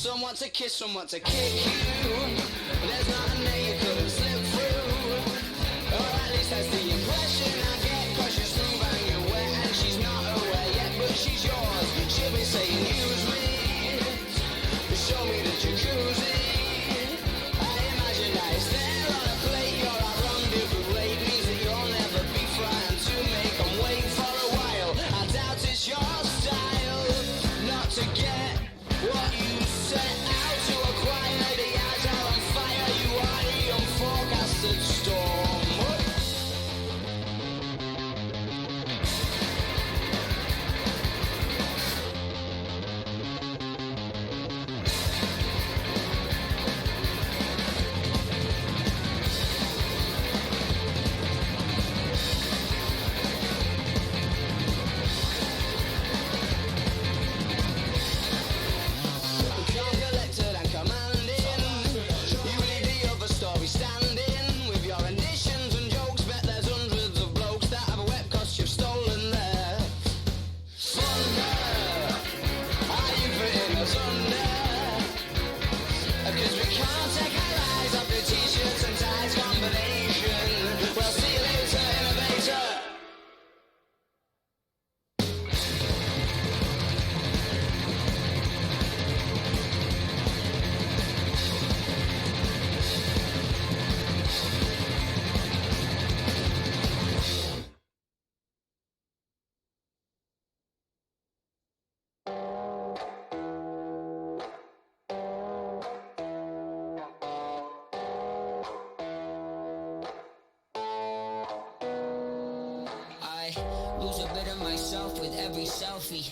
Someone to kiss, someone to kick you. There's nothing that you couldn't slip through. Or at least that's the impression I get. Cause you're smooth and you're wet and she's not aware yet, but she's yours. She'll be saying use me, show me the jacuzzi. I imagine that it's there on a plate. You're a rendezvous late, means that you'll never be frightened to make them wait for a while. I doubt it's your style not to get what you set out to acquire. The eyes are on fire, you are the unforecasted storm. With every selfie,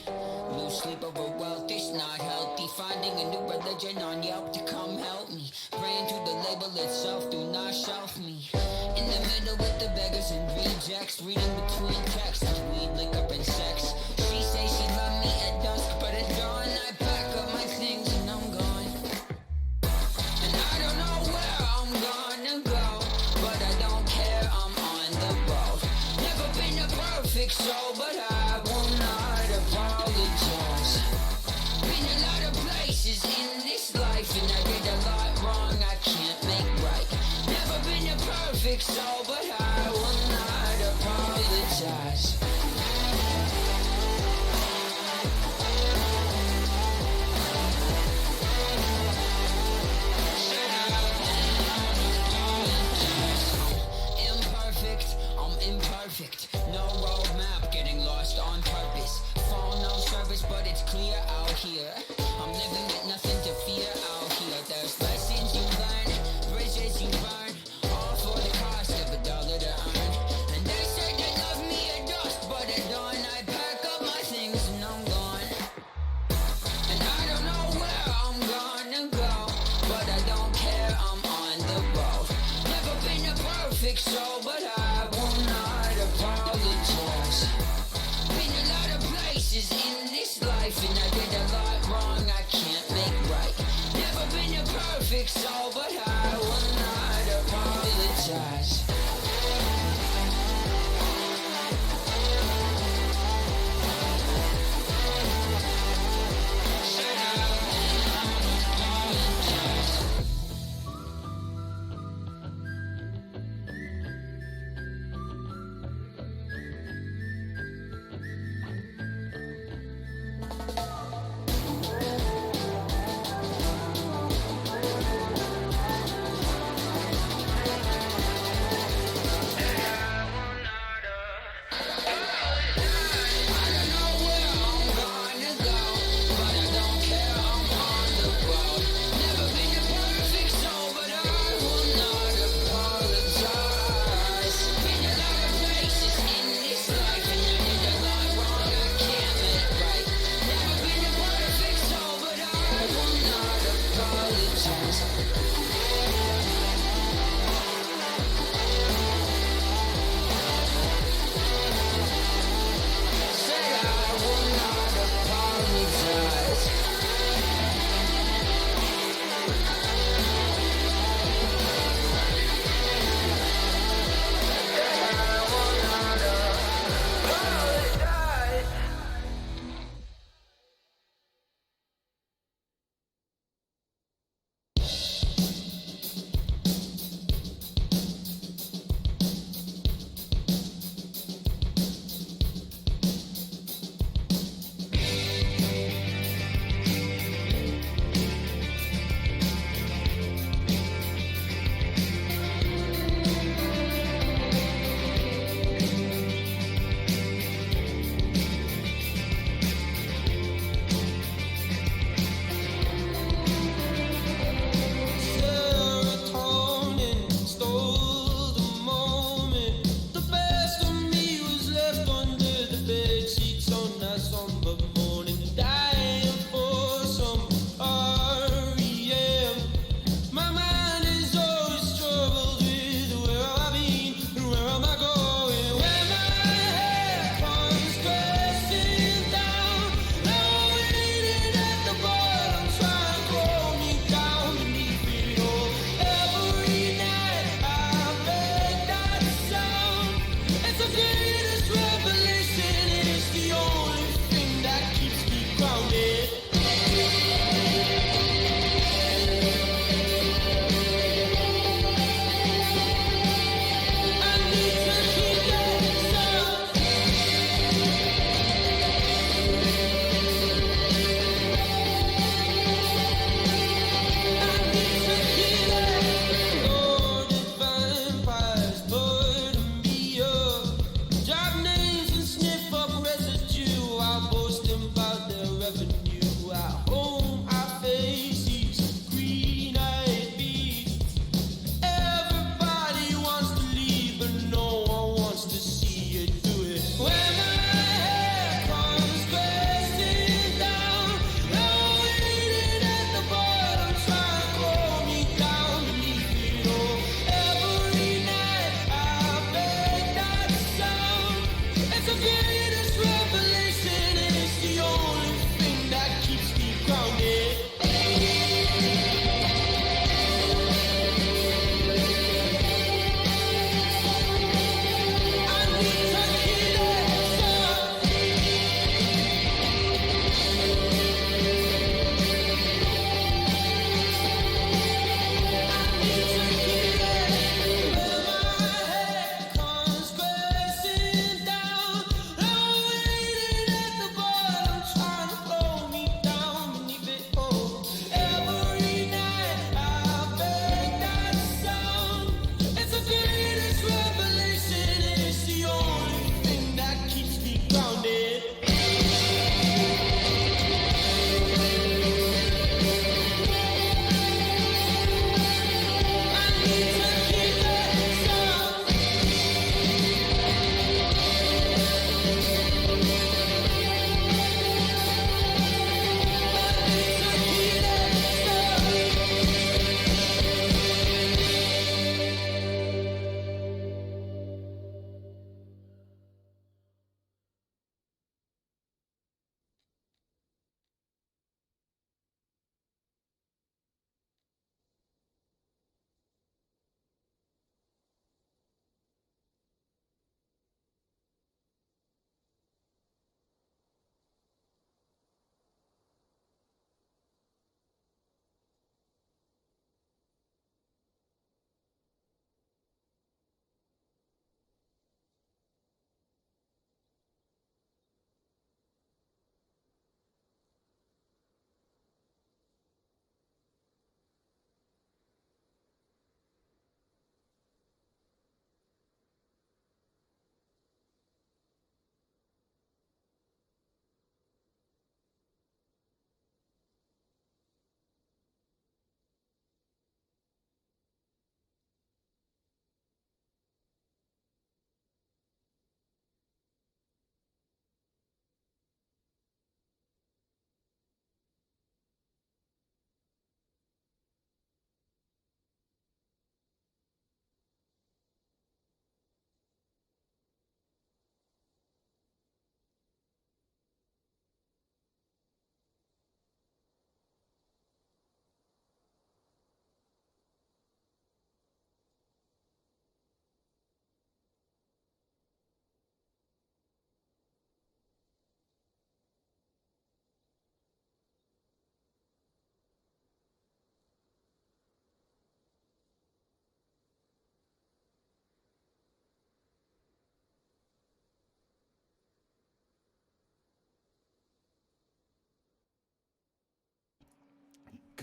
lose sleep over wealth, it's not healthy. Finding a new religion on Yelp to come help me. Praying to the label itself, do not shelf me. In the middle with the beggars and rejects, reading between texts, weed, liquor, and sex. She say she love me at dusk, but at dawn I pack up my things and I'm gone. And I don't know where I'm gonna go, but I don't care, I'm on the road. Never been a perfect soul, but I will not apologize. Been a lot of places in this life, and I did a lot wrong I can't make right. Never been a perfect soul, but I will not apologize. Imperfect, I'm imperfect. No roadmap, getting lost on purpose. Phone no service, but it's clear out here. I'm living with nothing to fear out here. There's lessons you learn, bridges you burn, all for the cost of $1 to earn. And they say they love me at dusk, but at dawn I pack up my things and I'm gone. And I don't know where I'm gonna go, but I don't care, I'm on the road. Never been a perfect soul, but I will not apologize. Been a lot of places in this life, and I did a lot wrong I can't make right. Never been a perfect soul, but I will not apologize.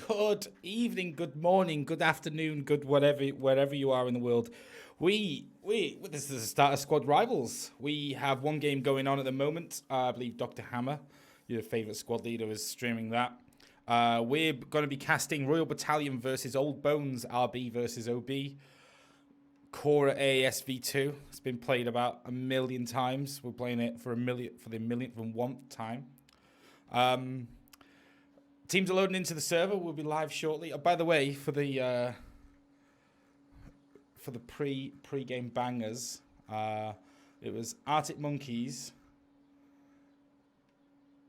Good evening, good morning, good afternoon, good wherever you are in the world. This is the start of Squad Rivals. We have one game going on at the moment. I believe Dr. Hammer, your favourite squad leader, is streaming that. We're going to be casting Royal Battalion versus Old Bones, RB versus OB. Cora AAS V2. It's been played about 1 million times. We're playing it for the millionth and one time. Teams are loading into the server. We'll be live shortly. Oh, by the way, for the pre-game bangers, it was Arctic Monkeys,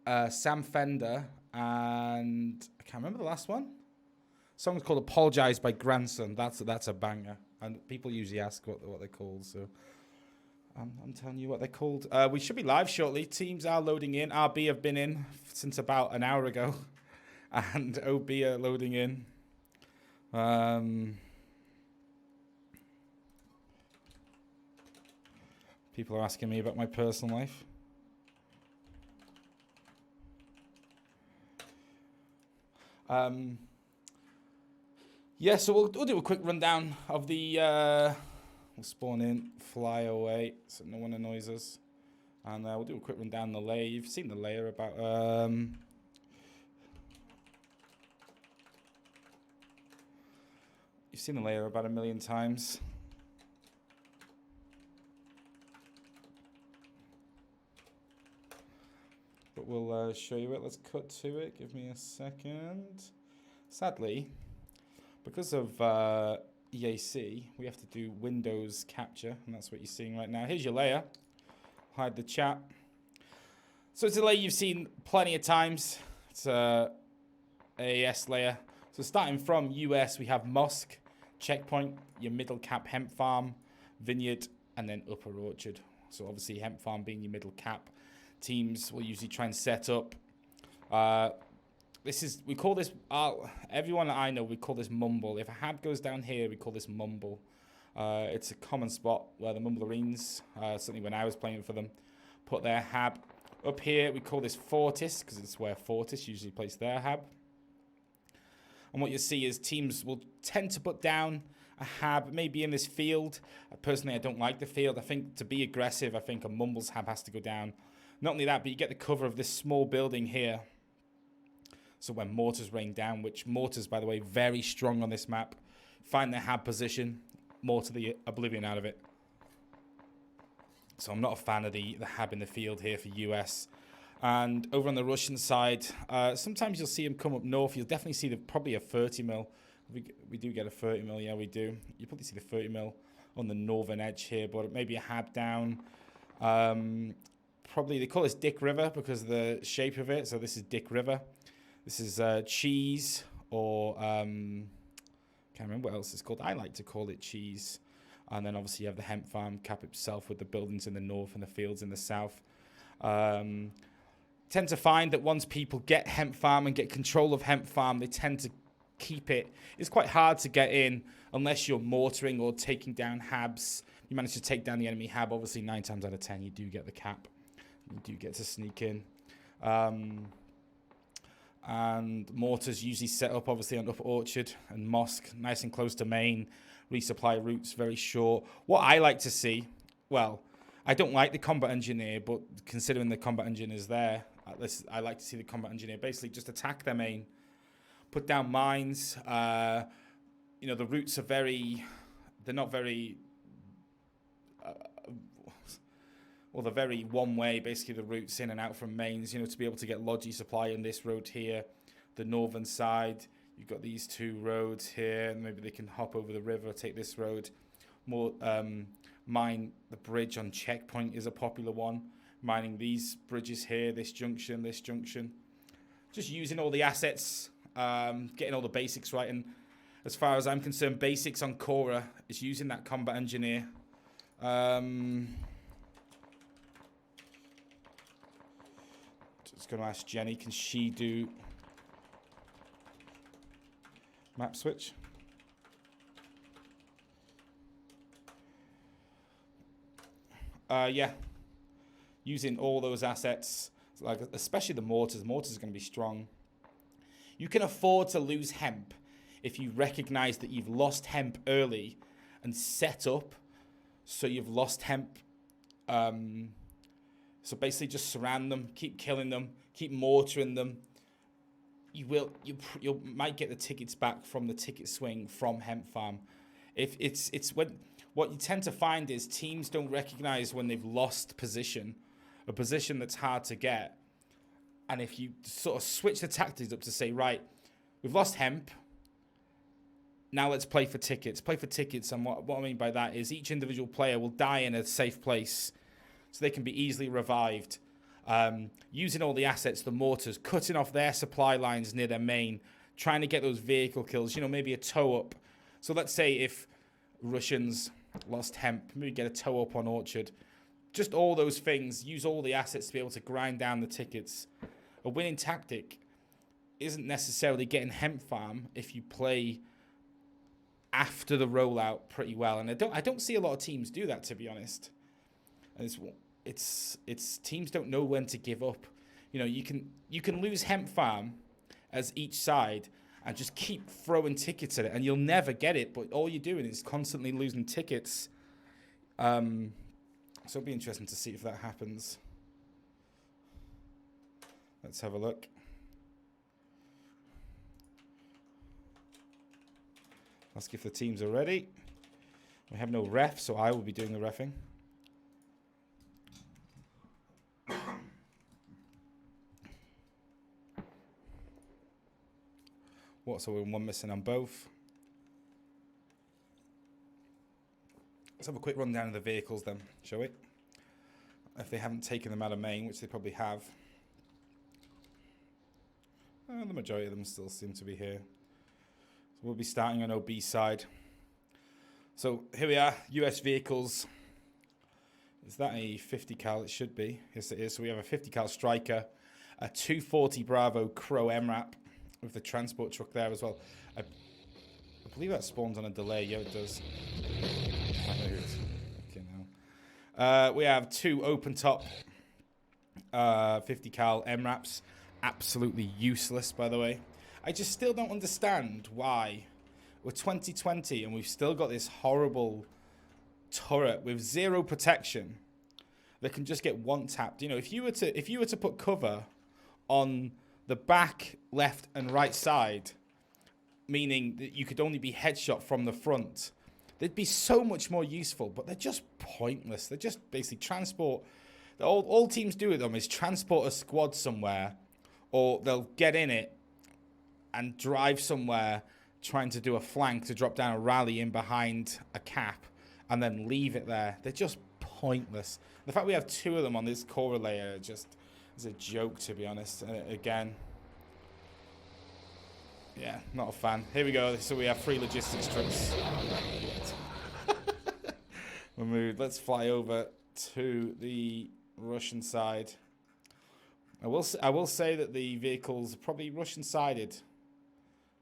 Sam Fender, and I can't remember the last one. The song's called "Apologize" by Grandson. That's a banger, and people usually ask what they're called. So I'm telling you what they're called. We should be live shortly. Teams are loading in. RB have been in since about an hour ago. And OB are loading in. People are asking me about my personal life. Yeah, so we'll do a quick rundown of the... we'll spawn in, fly away, so no one annoys us. And we'll do a quick rundown of the layer. You've seen the layer about... You've seen the layer about 1 million times. But we'll show you it. Let's cut to it. Give me a second. Sadly, because of EAC, we have to do Windows capture, and that's what you're seeing right now. Here's your layer. Hide the chat. So it's a layer you've seen plenty of times. It's a AAS layer. So starting from US, we have Mosque, Checkpoint, your middle cap hemp farm, vineyard, and then upper orchard. So obviously hemp farm being your middle cap. Teams will usually try and set up. We call this, everyone that I know, we call this mumble. If a hab goes down here, we call this mumble. It's a common spot where the mumblerines, certainly when I was playing for them, put their hab. Up here, we call this fortis, because it's where fortis usually place their hab. And what you see is teams will tend to put down a hab, maybe in this field. Personally, I don't like the field. I think to be aggressive, I think a mumbles hab has to go down. Not only that, but you get the cover of this small building here. So when mortars rain down, which mortars, by the way, very strong on this map, find their hab position, mortar the oblivion out of it. So I'm not a fan of the hab in the field here for US. And over on the Russian side, sometimes you'll see them come up north. You'll definitely see probably a 30 mil. We do get a 30 mil, yeah, we do. You probably see the 30 mil on the northern edge here, but maybe a hab down. Probably they call this Dick River because of the shape of it. So this is Dick River. This is cheese, or can't remember what else it's called. I like to call it cheese. And then obviously you have the hemp farm cap itself with the buildings in the north and the fields in the south. Tend to find that once people get hemp farm and get control of hemp farm, they tend to keep it. It's quite hard to get in unless you're mortaring or taking down habs. You manage to take down the enemy hab. Obviously, 9 times out of 10, you do get the cap. You do get to sneak in. And mortars usually set up, obviously, on Upper Orchard and Mosque, nice and close to main. Resupply routes, very short. What I like to see, well, I don't like the combat engineer, but considering the combat engineer is there, I like to see the combat engineer basically just attack their main, put down mines. The routes are they're not very, they're very one way, basically the routes in and out from mains, to be able to get logi supply on this road here, the northern side. You've got these 2 roads here, and maybe they can hop over the river, take this road. More, mine the bridge on Checkpoint is a popular one. Mining these bridges here, this junction. Just using all the assets, getting all the basics right. And as far as I'm concerned, basics on Cora is using that combat engineer. Just going to ask Jenny, can she do map switch? Yeah. Using all those assets, like especially the mortars. Mortars are going to be strong. You can afford to lose hemp if you recognize that you've lost hemp early and set up so you've lost hemp. So basically just surround them, keep killing them, keep mortaring them. You might get the tickets back from the ticket swing from hemp farm. If it's when what you tend to find is teams don't recognize when they've lost position, a position that's hard to get. And if you sort of switch the tactics up to say, right, we've lost hemp, now let's play for tickets. Play for tickets, and what I mean by that is each individual player will die in a safe place so they can be easily revived. Using all the assets, the mortars, cutting off their supply lines near their main, trying to get those vehicle kills, maybe a tow up. So let's say if Russians lost hemp, maybe get a tow up on Orchard. Just all those things, use all the assets to be able to grind down the tickets. A winning tactic isn't necessarily getting hemp farm if you play after the rollout pretty well. And I don't see a lot of teams do that, to be honest. And it's teams don't know when to give up. You can lose hemp farm as each side and just keep throwing tickets at it, and you'll never get it. But all you're doing is constantly losing tickets. So it'll be interesting to see if that happens. Let's have a look. Ask if the teams are ready. We have no ref, so I will be doing the reffing. So we're one missing on both. Let's have a quick rundown of the vehicles then, shall we? If they haven't taken them out of main, which they probably have. The majority of them still seem to be here. So we'll be starting on OB side. So here we are, US vehicles. Is that a 50 cal? It should be. Yes, it is. So we have a 50 cal Striker, a 240 Bravo Crow MRAP with the transport truck there as well. I believe that spawns on a delay. Yeah, it does. Okay, no. We have two open top 50 cal MRAPs. Absolutely useless, by the way. I just still don't understand why we're 2020 and we've still got this horrible turret with zero protection that can just get one tapped. If you were to put cover on the back, left, and right side, meaning that you could only be headshot from the front, they'd be so much more useful, but they're just pointless. They're just basically transport. All teams do with them is transport a squad somewhere, or they'll get in it and drive somewhere trying to do a flank to drop down a rally in behind a cap and then leave it there. They're just pointless. The fact we have two of them on this core layer just is a joke, to be honest. Again, yeah, not a fan. Here we go. So we have 3 logistics trucks. We're moved. Let's fly over to the Russian side. I will say that the vehicles are probably Russian-sided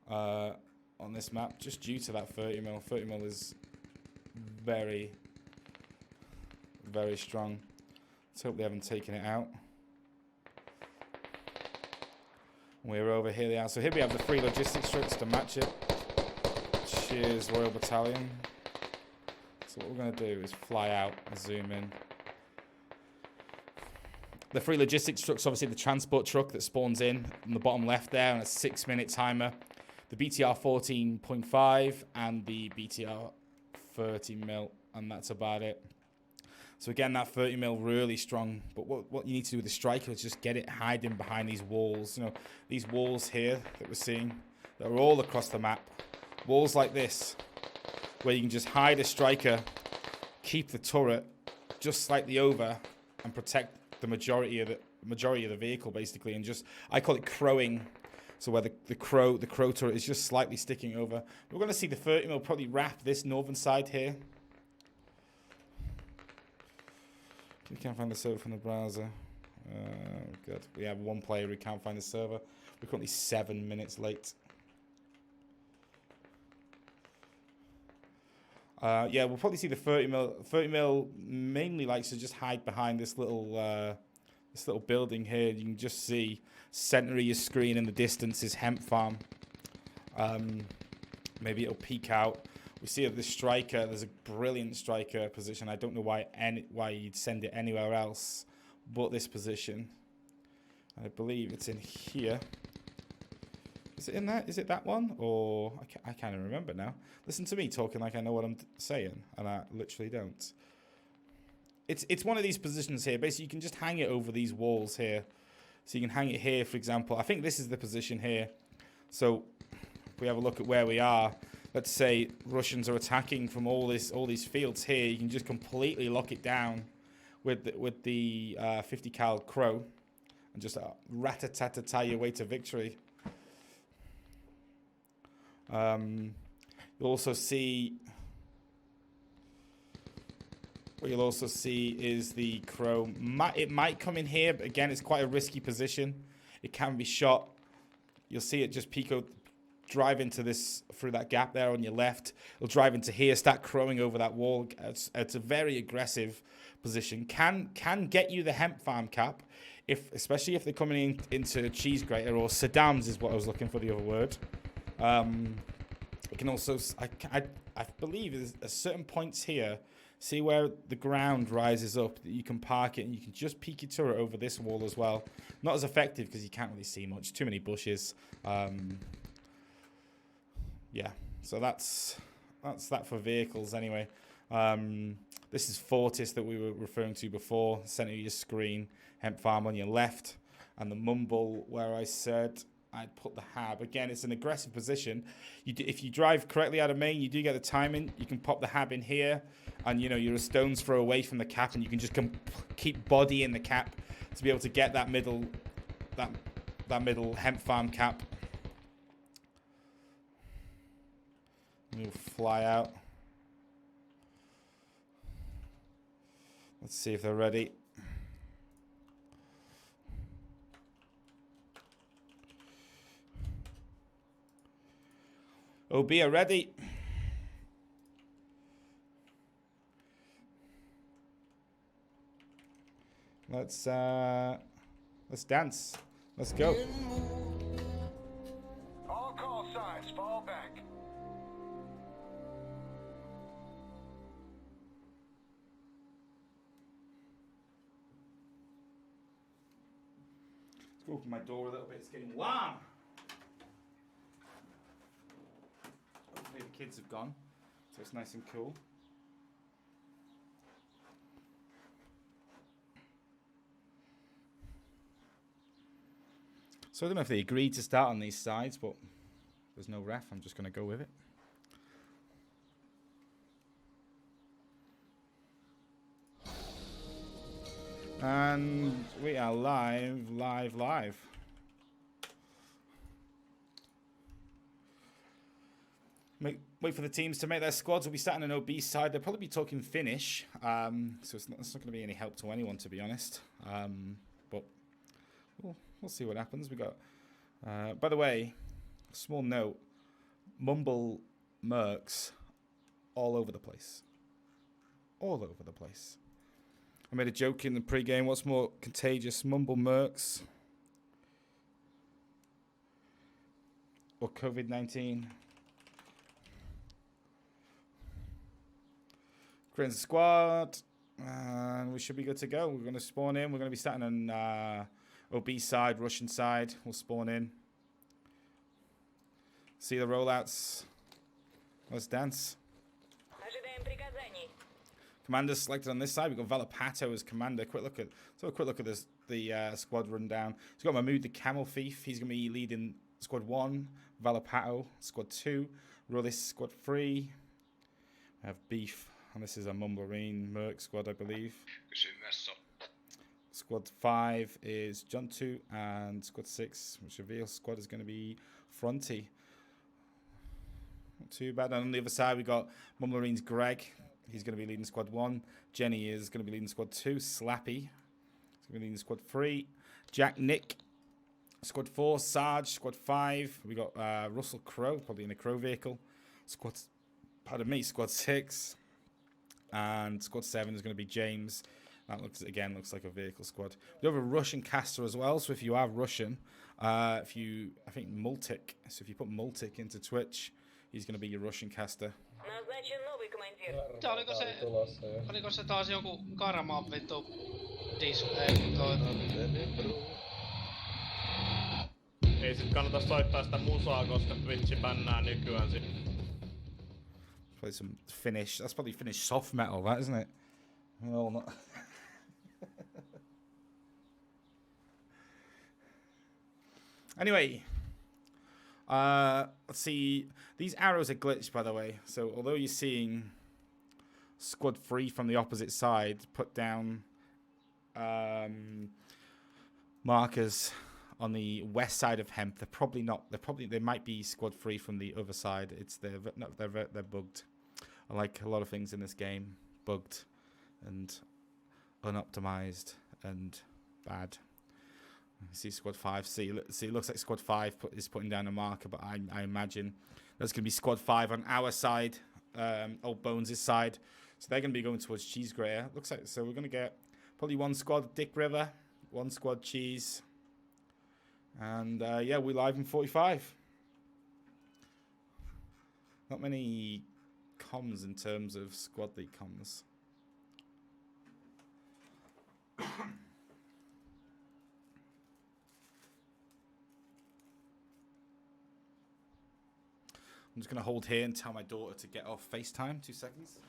on this map, just due to that 30mm. 30mm is very, very strong. Let's hope they haven't taken it out. We're over here. They are. So here we have the 3 logistics trucks to match it. Cheers, Royal Battalion. So what we're going to do is fly out and zoom in. The 3 logistics trucks, obviously the transport truck that spawns in on the bottom left there on a 6-minute timer. The BTR 14.5 and the BTR 30mm, and that's about it. So again, that 30mm really strong. But what you need to do with the Striker is just get it hiding behind these walls. These walls here that we're seeing, that are all across the map. Walls like this, where you can just hide a Striker, keep the turret just slightly over, and protect the majority of the vehicle, basically. And just, I call it crowing. So where the crow turret is just slightly sticking over. We're going to see the 30mm probably wrap this northern side here. We can't find the server from the browser. Good. We have one player who can't find the server. We're currently 7 minutes late. Yeah, we'll probably see the 30mm. 30mm mainly likes to just hide behind this little this little building here. You can just see center of your screen in the distance is hemp farm. Maybe it'll peek out. We see this striker. There's a brilliant striker position. I don't know why you'd send it anywhere else but this position. I believe it's in here. Is it in that? Is it that one? Or I can't even remember now. Listen to me talking like I know what I'm saying, and I literally don't. It's one of these positions here. Basically, you can just hang it over these walls here. So you can hang it here, for example. I think this is the position here. So if we have a look at where we are, let's say Russians are attacking from all these fields here. You can just completely lock it down with the 50 cal Crow and just rat-a-tat-a-tat your way to victory. You'll also see. What you'll also see is the Crow. It might come in here, but again, it's quite a risky position. It can be shot. You'll see it just drive into this, through that gap there on your left. It'll drive into here, start crowing over that wall. It's a very aggressive position. Can get you the hemp farm cap, especially if they're coming into cheese grater, or Saddam's is what I was looking for, the other word. It can also, I believe there's a certain points here. See where the ground rises up, that you can park it, and you can just peek your turret over this wall as well. Not as effective because you can't really see much. Too many bushes. Yeah, so that's that for vehicles anyway. This is Fortis that we were referring to before. Center of your screen, hemp farm on your left, and the mumble where I said I'd put the hab. Again, it's an aggressive position. If you drive correctly out of main, you do get the timing. You can pop the hab in here, and you're a stone's throw away from the cap, and you can just keep body in the cap to be able to get that middle hemp farm cap. You'll fly out. Let's see if they're ready. OB are ready. Let's dance. Let's go. All call signs, fall back. Let's go open my door a little bit. It's getting warm. Hopefully the kids have gone, so it's nice and cool. So I don't know if they agreed to start on these sides, but there's no ref. I'm just going to go with it. And we are live. Wait for the teams to make their squads. We'll be starting an OB side. They'll probably be talking Finnish, so it's not going to be any help to anyone, to be honest. But we'll see what happens. We got. By the way, small note: Mumble mercs all over the place. All over the place. I made a joke in the pre-game. What's more contagious, Mumble mercs or COVID-19? Creating the squad, and we should be good to go. We're going to spawn in. We're going to be starting on OB side, Russian side. We'll spawn in. See the rollouts. Let's dance. Commander's selected on this side. We've got Valapato as commander. Let's have a quick look at this, the squad rundown. So we've got Mahmoud the Camel Thief. He's going to be leading squad 1. Valapato, squad 2. Rullis, squad 3. We have Beef. And this is a Mumble Merc squad, I believe. Squad 5 is Juntu, and squad 6, which reveals squad, is going to be Fronty. Not too bad. And on the other side, we got Mumble Greg. He's going to be leading squad 1. Jenny is going to be leading squad 2. Slappy is going to be leading squad 3. Jack Nick, squad 4. Sarge, squad 5. We got Russell Crow, probably in a Crow vehicle. Squad 6. And squad 7 is going to be James. That looks like a vehicle squad. We have a Russian caster as well. So if you are Russian, I think Multic. So if you put Multic into Twitch, he's going to be your Russian caster. Oliko se taas joku karma vittu Ei sit kannata soittaa sitä musaa, koska Twitchi bännää nykyään sit. Play some Finnish. That's probably Finnish soft metal, that isn't it? No, not. Anyway, let's see. These arrows are glitched, by the way. So although you're seeing squad 3 from the opposite side put down markers on the west side of Hemp, they're probably not. They might be squad 3 from the other side. They're bugged. I like a lot of things in this game, bugged and unoptimized and bad. See squad 5. See, it looks like squad 5 is putting down a marker, but I imagine there's going to be squad 5 on our side, Old Bones' side. So they're going to be going towards Cheese Grater. Looks like, so we're going to get probably one squad Dick River, one squad Cheese. And yeah, we're live in 45. Not many comms in terms of squad league comms. I'm just going to hold here and tell my daughter to get off FaceTime. 2 seconds.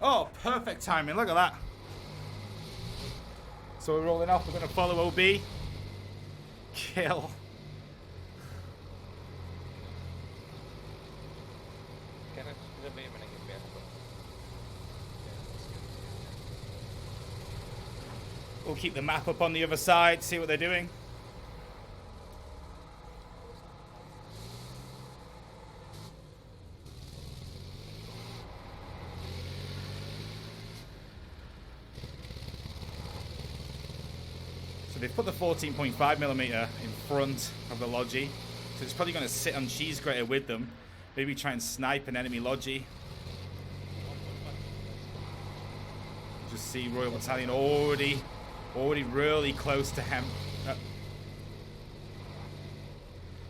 Oh, perfect timing. Look at that. So we're rolling off. We're going to follow OB. Kill. We'll keep the map up on the other side, see what they're doing. They've put the 14.5mm in front of the Logi, so it's probably going to sit on Cheese Grater with them. Maybe try and snipe an enemy Logi. Just see Royal Battalion already really close to him.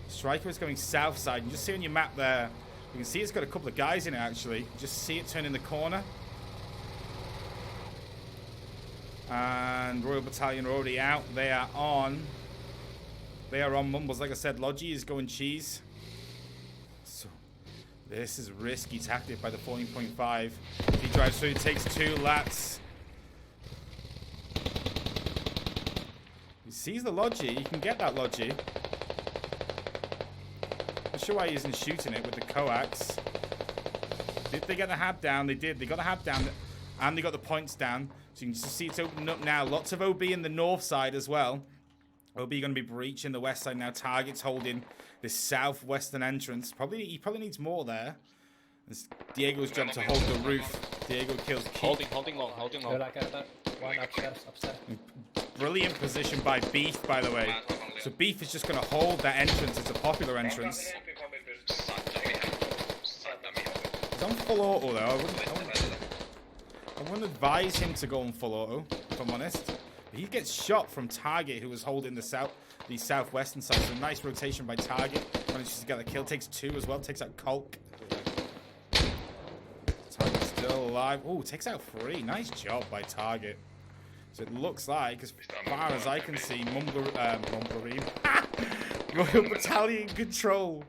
Striker is going south side. You just see on your map there, you can see it's got a couple of guys in it actually. Just see it turn in the corner. And Royal Battalion are already out. They are on Mumbles. Like I said, Logi is going Cheese. So this is a risky tactic by the 14.5. He drives through, takes 2 lats. He sees the Logi. You can get that Logi. Not sure why he isn't shooting it with the coax. Did they get the hab down? They did. They got the hab down, and they got the points down. So you can just see it's opening up now. Lots of OB in the north side as well. OB going to be breaching the west side now. Target's holding this southwestern entrance. He probably needs more there. It's Diego's job to hold the roof. Diego kills Keith. Holding long. One upstairs. Brilliant position by Beef, by the way. So Beef is just going to hold that entrance. It's a popular entrance. He's on full auto though. I wouldn't advise him to go on full auto, if I'm honest. But he gets shot from Target, who was holding the southwestern side. So nice rotation by Target. Manages to get the kill. Takes 2 as well. Takes out Colk. Target's still alive. Oh, takes out 3. Nice job by Target. So it looks like, as far as I can see, Royal Battalion control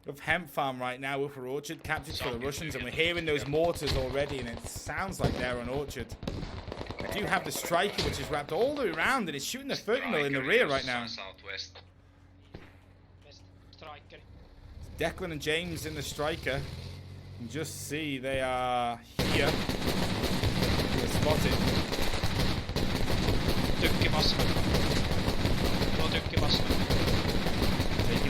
of Hemp Farm right now. Upper Orchard captured for the Russians, and we're hearing those mortars already, and it sounds like they're on Orchard. I do have the Striker, which is wrapped all the way around, and it's shooting the 30mm in the rear right now. Declan and James in the Striker. And just see, they are here. They're spotted. Taking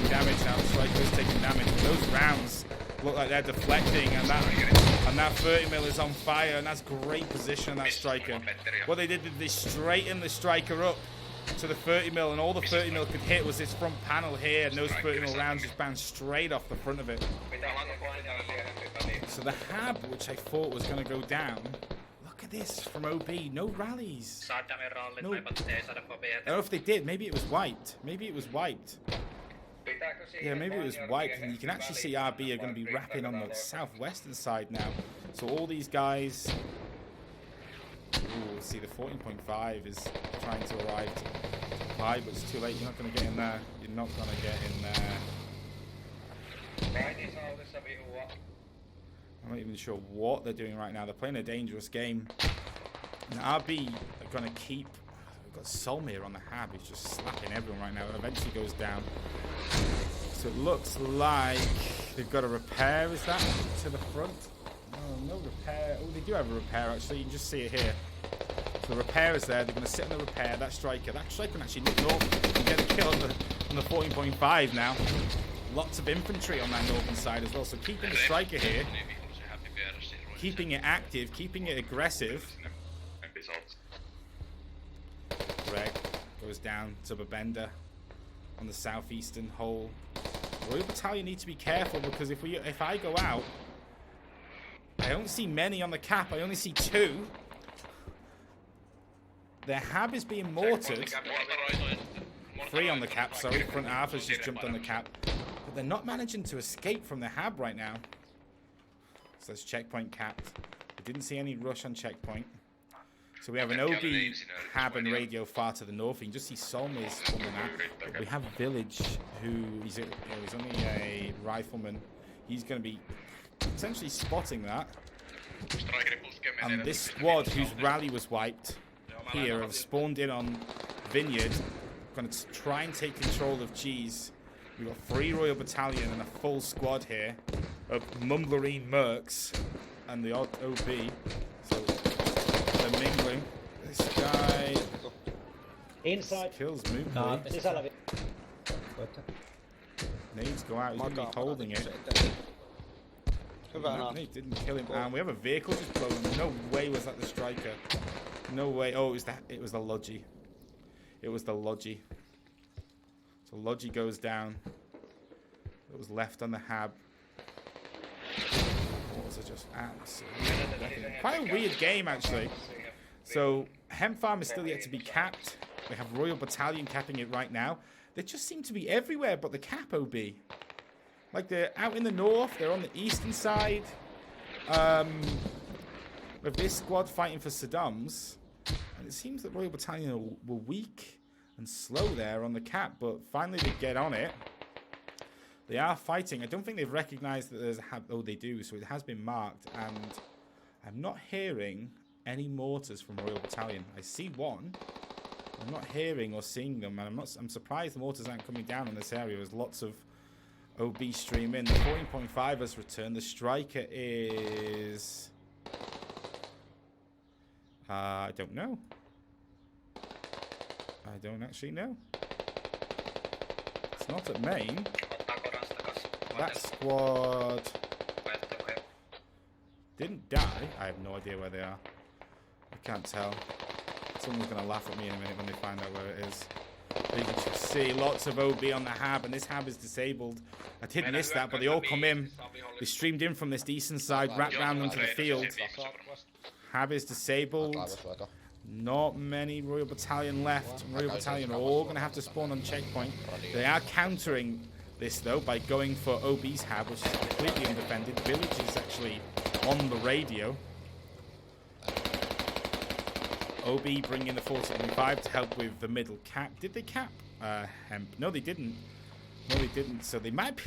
damage now. Striker is taking damage. Those rounds look like they're deflecting, and that 30 mil is on fire, and that's great position on that Striker. What they did they straightened the Striker up to the 30 mil, and all the 30 mil could hit was this front panel here, and those 30 mil rounds just bounced straight off the front of it. So the Hab, which I thought was going to go down, look at this from OB, no rallies. No. I don't know if they did, maybe it was wiped. Maybe it was wiped. Yeah, maybe it was wiped, and you can actually see RB are going to be wrapping on the southwestern side now. So all these guys... Ooh, see the 14.5 is trying to arrive to 5, but it's too late. You're not going to get in there. You're not going to get in there. I'm not even sure what they're doing right now. They're playing a dangerous game. And RB are going to keep... We've got Solmir on the Hab. He's just slapping everyone right now. It eventually goes down. So it looks like they've got a repair. Is that to the front? No repair. Oh, they do have a repair, actually. You can just see it here. So the repair is there. They're going to sit on the repair. That striker can actually nick north and get a kill on the 14.5 now. Lots of infantry on that northern side as well. So keeping the striker here, keeping it active, keeping it aggressive. Greg goes down to Babenda on the southeastern hole. Royal Battalion need to be careful, because if I go out, I don't see many on the cap. I only see 2. Their Hab is being mortared. 3 on the cap, sorry. Front half has just jumped on the cap. But they're not managing to escape from the Hab right now. So that's checkpoint capped. We didn't see any rush on checkpoint. So we have an OB, Hab and radio far to the north. You can just see Solmir's coming out. We have Village, who he's only a rifleman. He's going to be potentially spotting that. And this squad, whose rally was wiped here, have spawned in on Vineyard. Going to try and take control of Cheese. We've got 3 Royal Battalion and a full squad here of Mumblerine Mercs and the odd OB. So they're mingling. This guy inside kills Mooply. Nades go out. He's going to be holding it. No, he didn't kill him. And we have a vehicle just blown. No way was that the striker. No way. Oh, it was the Logi. It was the Logi. So Logi goes down. It was left on the Hab. Was it just absolutely quite a weird game, actually. So Hemp Farm is still yet to be capped. We have Royal Battalion capping it right now. They just seem to be everywhere but the cap OB. Like, they're out in the north, they're on the eastern side. With this squad fighting for Saddam's. And it seems that Royal Battalion were weak and slow there on the cap, but finally they get on it. They are fighting. I don't think they've recognized that there's a Hab. Oh, they do, so it has been marked. And I'm not hearing any mortars from Royal Battalion. I see one. I'm not hearing or seeing them, and I'm surprised the mortars aren't coming down in this area. There's lots of OB stream in. The 14.5 has returned. The striker is... I don't know. I don't actually know. It's not at main. That squad didn't die. I have no idea where they are. I can't tell. Someone's going to laugh at me in a minute when they find out where it is. But you can see lots of OB on the Hab, and this Hab is disabled. I did miss that, but they all come in. They streamed in from this decent side, wrapped round onto the field. Hab is disabled. Not many Royal Battalion left. Royal Battalion are all going to have to spawn on checkpoint. They are countering this, though, by going for OB's Hab, which is completely undefended. Village is actually on the radio. OB bringing the 14.5 to help with the middle cap. Did they cap Hemp? No, they didn't. No, they didn't. So they might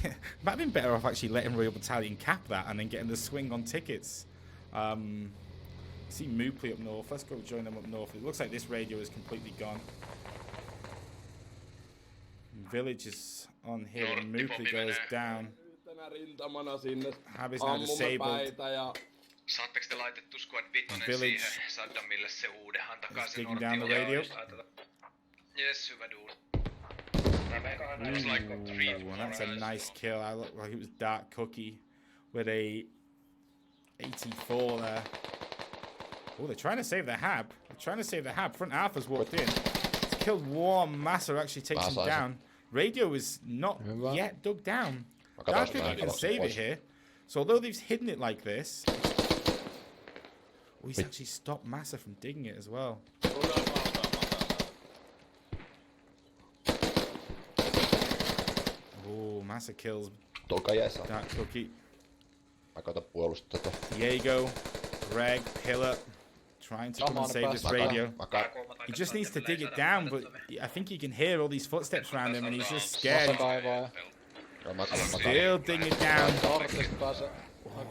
have been better off actually letting Royal Battalion cap that and then getting the swing on tickets. See Mooply up north. Let's go join them up north. It looks like this radio is completely gone. Village is on here and Mooply goes down. Hab is now disabled. Saatteko te laitettu squad Bitcoin Village siihen Saddamille se uuden? Antakaa is se digging down the radio. Yes, hyvä duuni. Ooh, that's a nice kill. I look like it was Dark Cookie with a 84 there. Oh, they're trying to save the Hab. They're trying to save the Hab. Front Alpha's walked in. It's killed one. Massa actually takes him down. Radio is not yet dug down. Dark Cookie can save it here. So although they've hidden it like this, he's actually stopped Massa from digging it as well. Oh, Massa kills Dark Cookie. Diego, Greg, Pillar, trying to come and save this radio. He just needs to dig it down, but I think he can hear all these footsteps around him, and he's just scared. Still digging it down. Oh,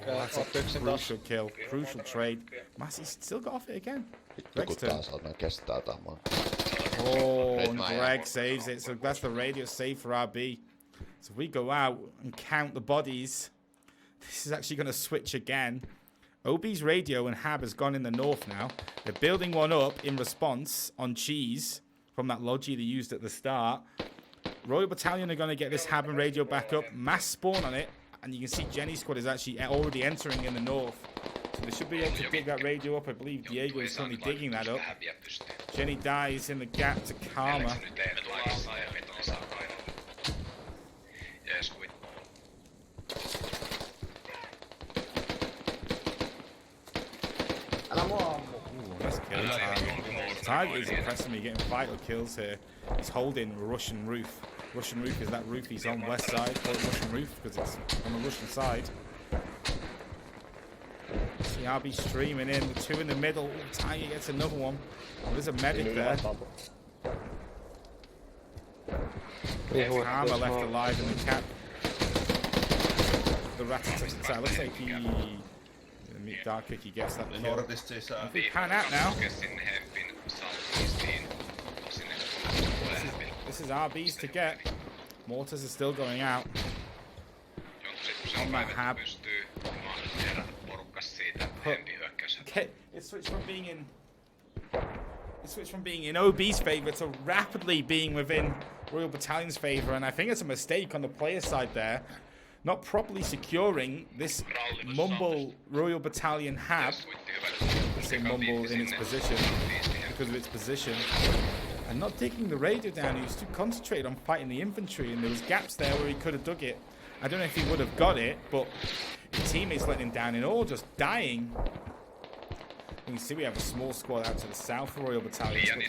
that's a crucial kill, crucial trade. Massey's still got off it again. Greg's turn. Oh, and Greg saves it, so that's the radio save for RB. So if we go out and count the bodies, this is actually going to switch again. OB's radio and Hab has gone in the north now. They're building one up in response on Cheese from that Logi they used at the start. Royal Battalion are going to get this Hab and radio back up. Mass spawn on it. And you can see Jenny's squad is actually already entering in the north. So they should be able to dig that radio up. I believe Diego is currently digging that up. Jenny dies in the gap to Karma. Nice kill. Target is impressing me, getting vital kills here. He's holding Russian Roof. Russian Roof is that roof he's on west side. Call it Russian Roof because it's on the Russian side. See RB streaming in. The two in the middle. Ooh, Tiger gets another one. Oh, there's a medic there. Karma left alive in the cap. The Rat-a-tat-tat. Looks like he... Dark Cookie gets that kill. If we pan out now. This is RB's to get. Mortars are still going out. On that Hab. Okay, it switched from being in OB's favour to rapidly being within Royal Battalion's favour, and I think it's a mistake on the player side there. Not properly securing this Mumble Royal Battalion Hab. I say Mumble in its position because of its position. And not digging the radio down. He was too concentrated on fighting the infantry, and there was gaps there where he could have dug it. I don't know if he would have got it, but his teammates letting him down in all, just dying. You can see we have a small squad out to the south for Royal Battalion.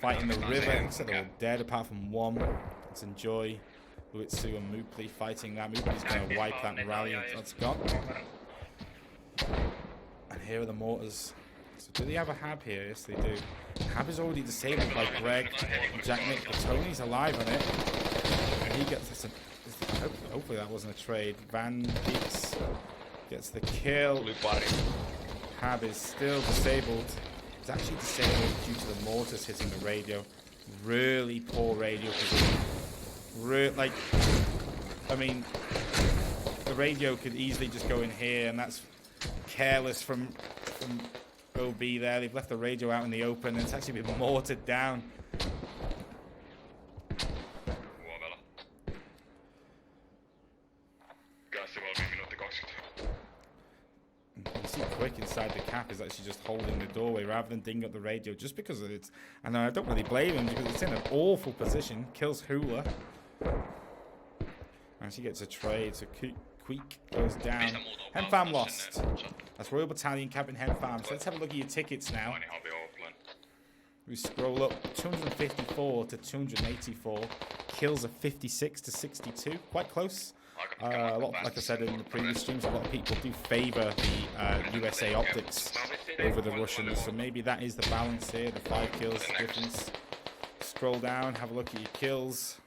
Fighting the river. So they're all dead apart from one. Let's enjoy Luitsu and Moopli fighting that. Moopli's going to wipe that rally. That's gone. And here are the mortars. So do they have a Hab here? Yes, they do. Hab is already disabled by Greg. Jack Nick, but Tony's alive on it. And he gets this. Hopefully that wasn't a trade. Van Beeks gets the kill. Hab is still disabled. It's actually disabled due to the mortars hitting the radio. Really poor radio position. Like, I mean, the radio could easily just go in here, and that's careless from OB there. They've left the radio out in the open, and it's actually been mortared down. You see Quick inside the cap is actually just holding the doorway rather than digging up the radio just because of it. And I don't really blame him because it's in an awful position. Kills Hula. And she gets a trade, so Queek goes down. Henfarm lost. That's Royal Battalion capping Henfarm. So let's have a look at your tickets now. We scroll up 254 to 284. Kills are 56 to 62. Quite close. A lot, like I said in the previous streams, a lot of people do favour the USA optics over the Russians. So maybe that is the balance here. The 5 kills difference. Scroll down, have a look at your kills.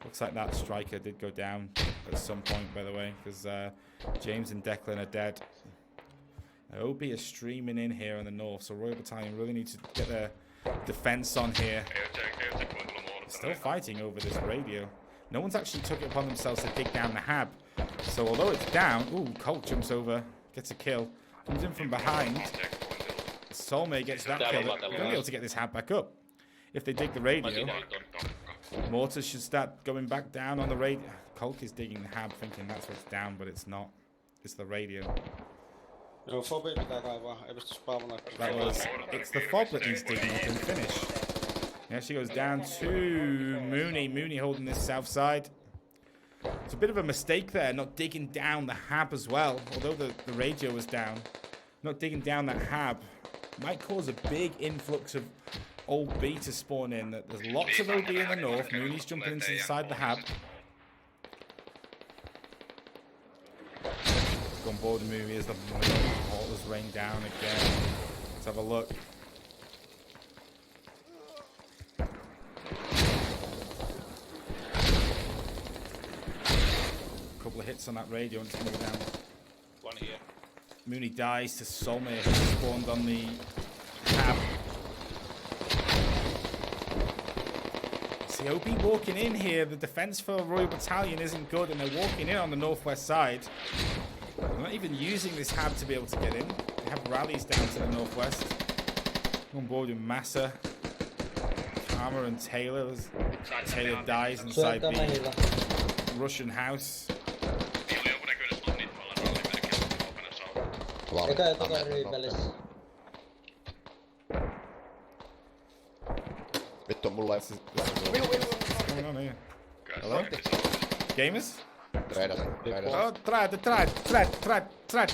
Looks like that striker did go down at some point, by the way, because James and Declan are dead. OB is streaming in here in the north, so Royal Battalion really need to get their defense on here. Still fighting over this radio. No one's actually took it upon themselves to dig down the Hab. So although it's down, ooh, Colt jumps over, gets a kill, comes in from behind. Solmay gets that kill. They're going to be able to get this hab back up. If they dig the radio, Mortar should start going back down on the radio. Colk is digging the hab, thinking that's what's down, but it's not. It's the radio. It's the fob that needs digging up and finish. Now she goes down to Mooney. Mooney holding this south side. It's a bit of a mistake there, not digging down the hab as well. Although the radio was down, not digging down that hab might cause a big influx of old B to spawn in. There's lots of OB in the north. Mooney's jumping inside the hab. On board the movie as the waters rain down again. Let's have a look. Couple of hits on that radio and it's going to go down. One here. Mooney dies to Solmay, who spawned on the hab. See, OB walking in here. The defense for Royal Battalion isn't good, and they're walking in on the northwest side. They're not even using this hab to be able to get in. They have rallies down to the northwest. On board with Massa, Karma and Taylor. Taylor dies inside the Russian house. Vittu mulla ei... What's going on here? Hello? Gamers? Trädät. Oh, träd.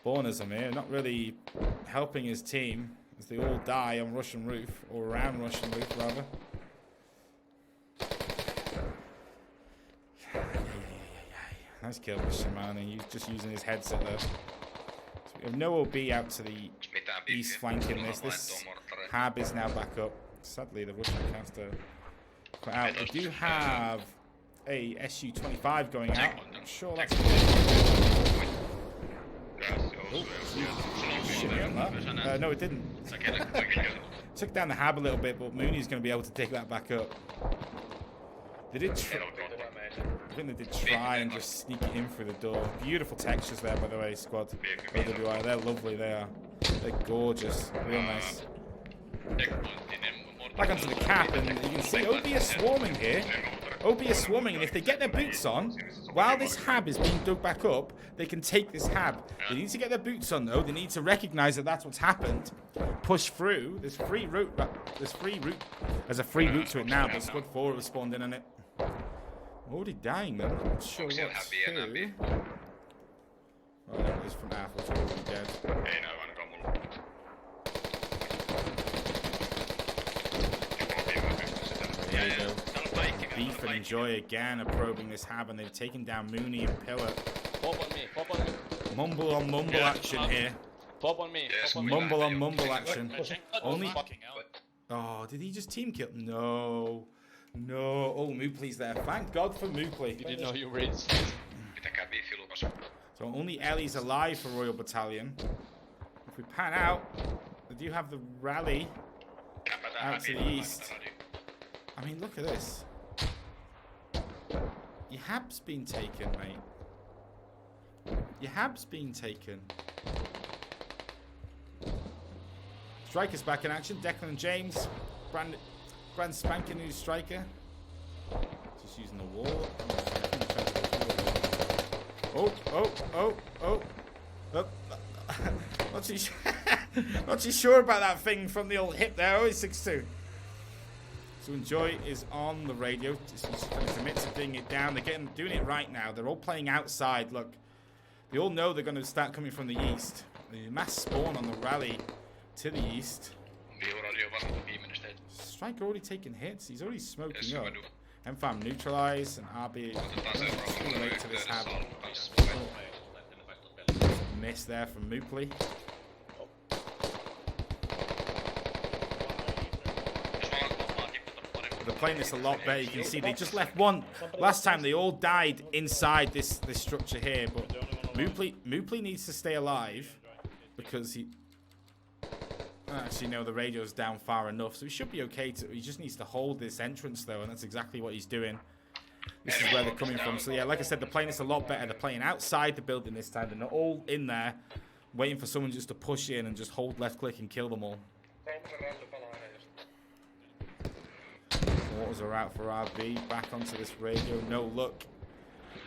Borners, here, not really helping his team as they all die on Russian roof, or around Russian roof rather. Nice kill, Russian man, and he's just using his headset there. So we have no OB out to the east flank in this. This hab is now back up. Sadly, the Russian caster put out. They do have a SU-25 going out. I'm sure that's no, it didn't. Took down the hab a little bit, but Mooney's going to be able to take that back up. They did I think they did try and just sneak it in through the door. Beautiful textures there, by the way, squad. OWI, they're lovely, they are. They're gorgeous. Real nice. Back onto the cap, and you can see OB is swarming here. OB is swarming, and if they get their boots on, while this hab is being dug back up, they can take this hab. They need to get their boots on, though. They need to recognize that that's what's happened. Push through. There's free route. There's a free route to it now, but squad 4 have spawned in on it. Already dying, though. I'm not sure what's who. Oh, that was from Alpha, which already dead. There you go. Beef and Enjoy again are probing this hab, and they've taken down Mooney and Pillar. Mumble on mumble action here. Mumble on mumble action. Only. Oh, did he just team kill? No. No. Oh, Moopley's there. Thank God for Moopley. Didn't know you raised. So only Ellie's alive for Royal Battalion. If we pan out, they do have the rally out to the east. I mean, look at this. Your hab's been taken, mate. Your hab's been taken. Striker's back in action. Declan James. Brand spanking new striker. Just using the wall. Oh. Not too sure about that thing from the old hip there. Oh, he's 6'2". So Enjoy is on the radio. Just going to commit to bringing it down. They're doing it right now. They're all playing outside. Look, they all know they're going to start coming from the east. The mass spawn on the rally to the east. Striker already taking hits. He's already smoking up. M-Farm neutralized and RB too late to this hab. Miss there from Moopley. They're playing this a lot better. You can see they just left one. Last time they all died inside this structure here, but Moopley needs to stay alive because he. Actually, no, the radio's down far enough, so he should be okay. He just needs to hold this entrance though, and that's exactly what he's doing. This is where they're coming from. So yeah, like I said, they're playing this a lot better. They're playing outside the building this time. They're not all in there, waiting for someone just to push in and just hold left click and kill them all. Mortars are out for RB. Back onto this radio. No look.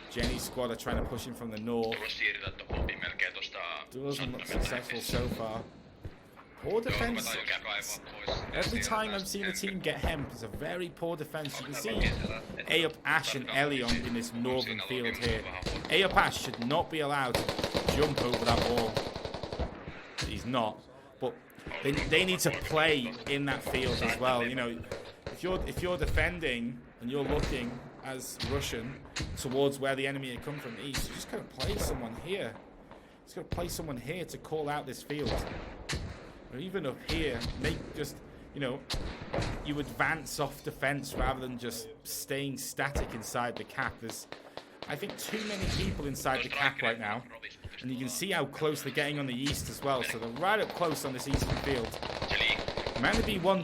Jenny's squad are trying to push in from the north. Doesn't look successful so far. Poor defense. Every time I've seen a team get hemp, it's a very poor defense. You can see A up Ash and Elion in this northern field here. A up Ash should not be allowed to jump over that wall. He's not. But they need to play in that field as well. You know, if you're defending and you're looking as Russian towards where the enemy had come from east, you just gotta play someone here. Just gotta play someone here to call out this field. Or even up here, make just, you know, you advance off defense rather than just staying static inside the cap. There's, I think, too many people inside the cap right now. And you can see how close they're getting on the east as well. So they're right up close on this eastern field. Might only be one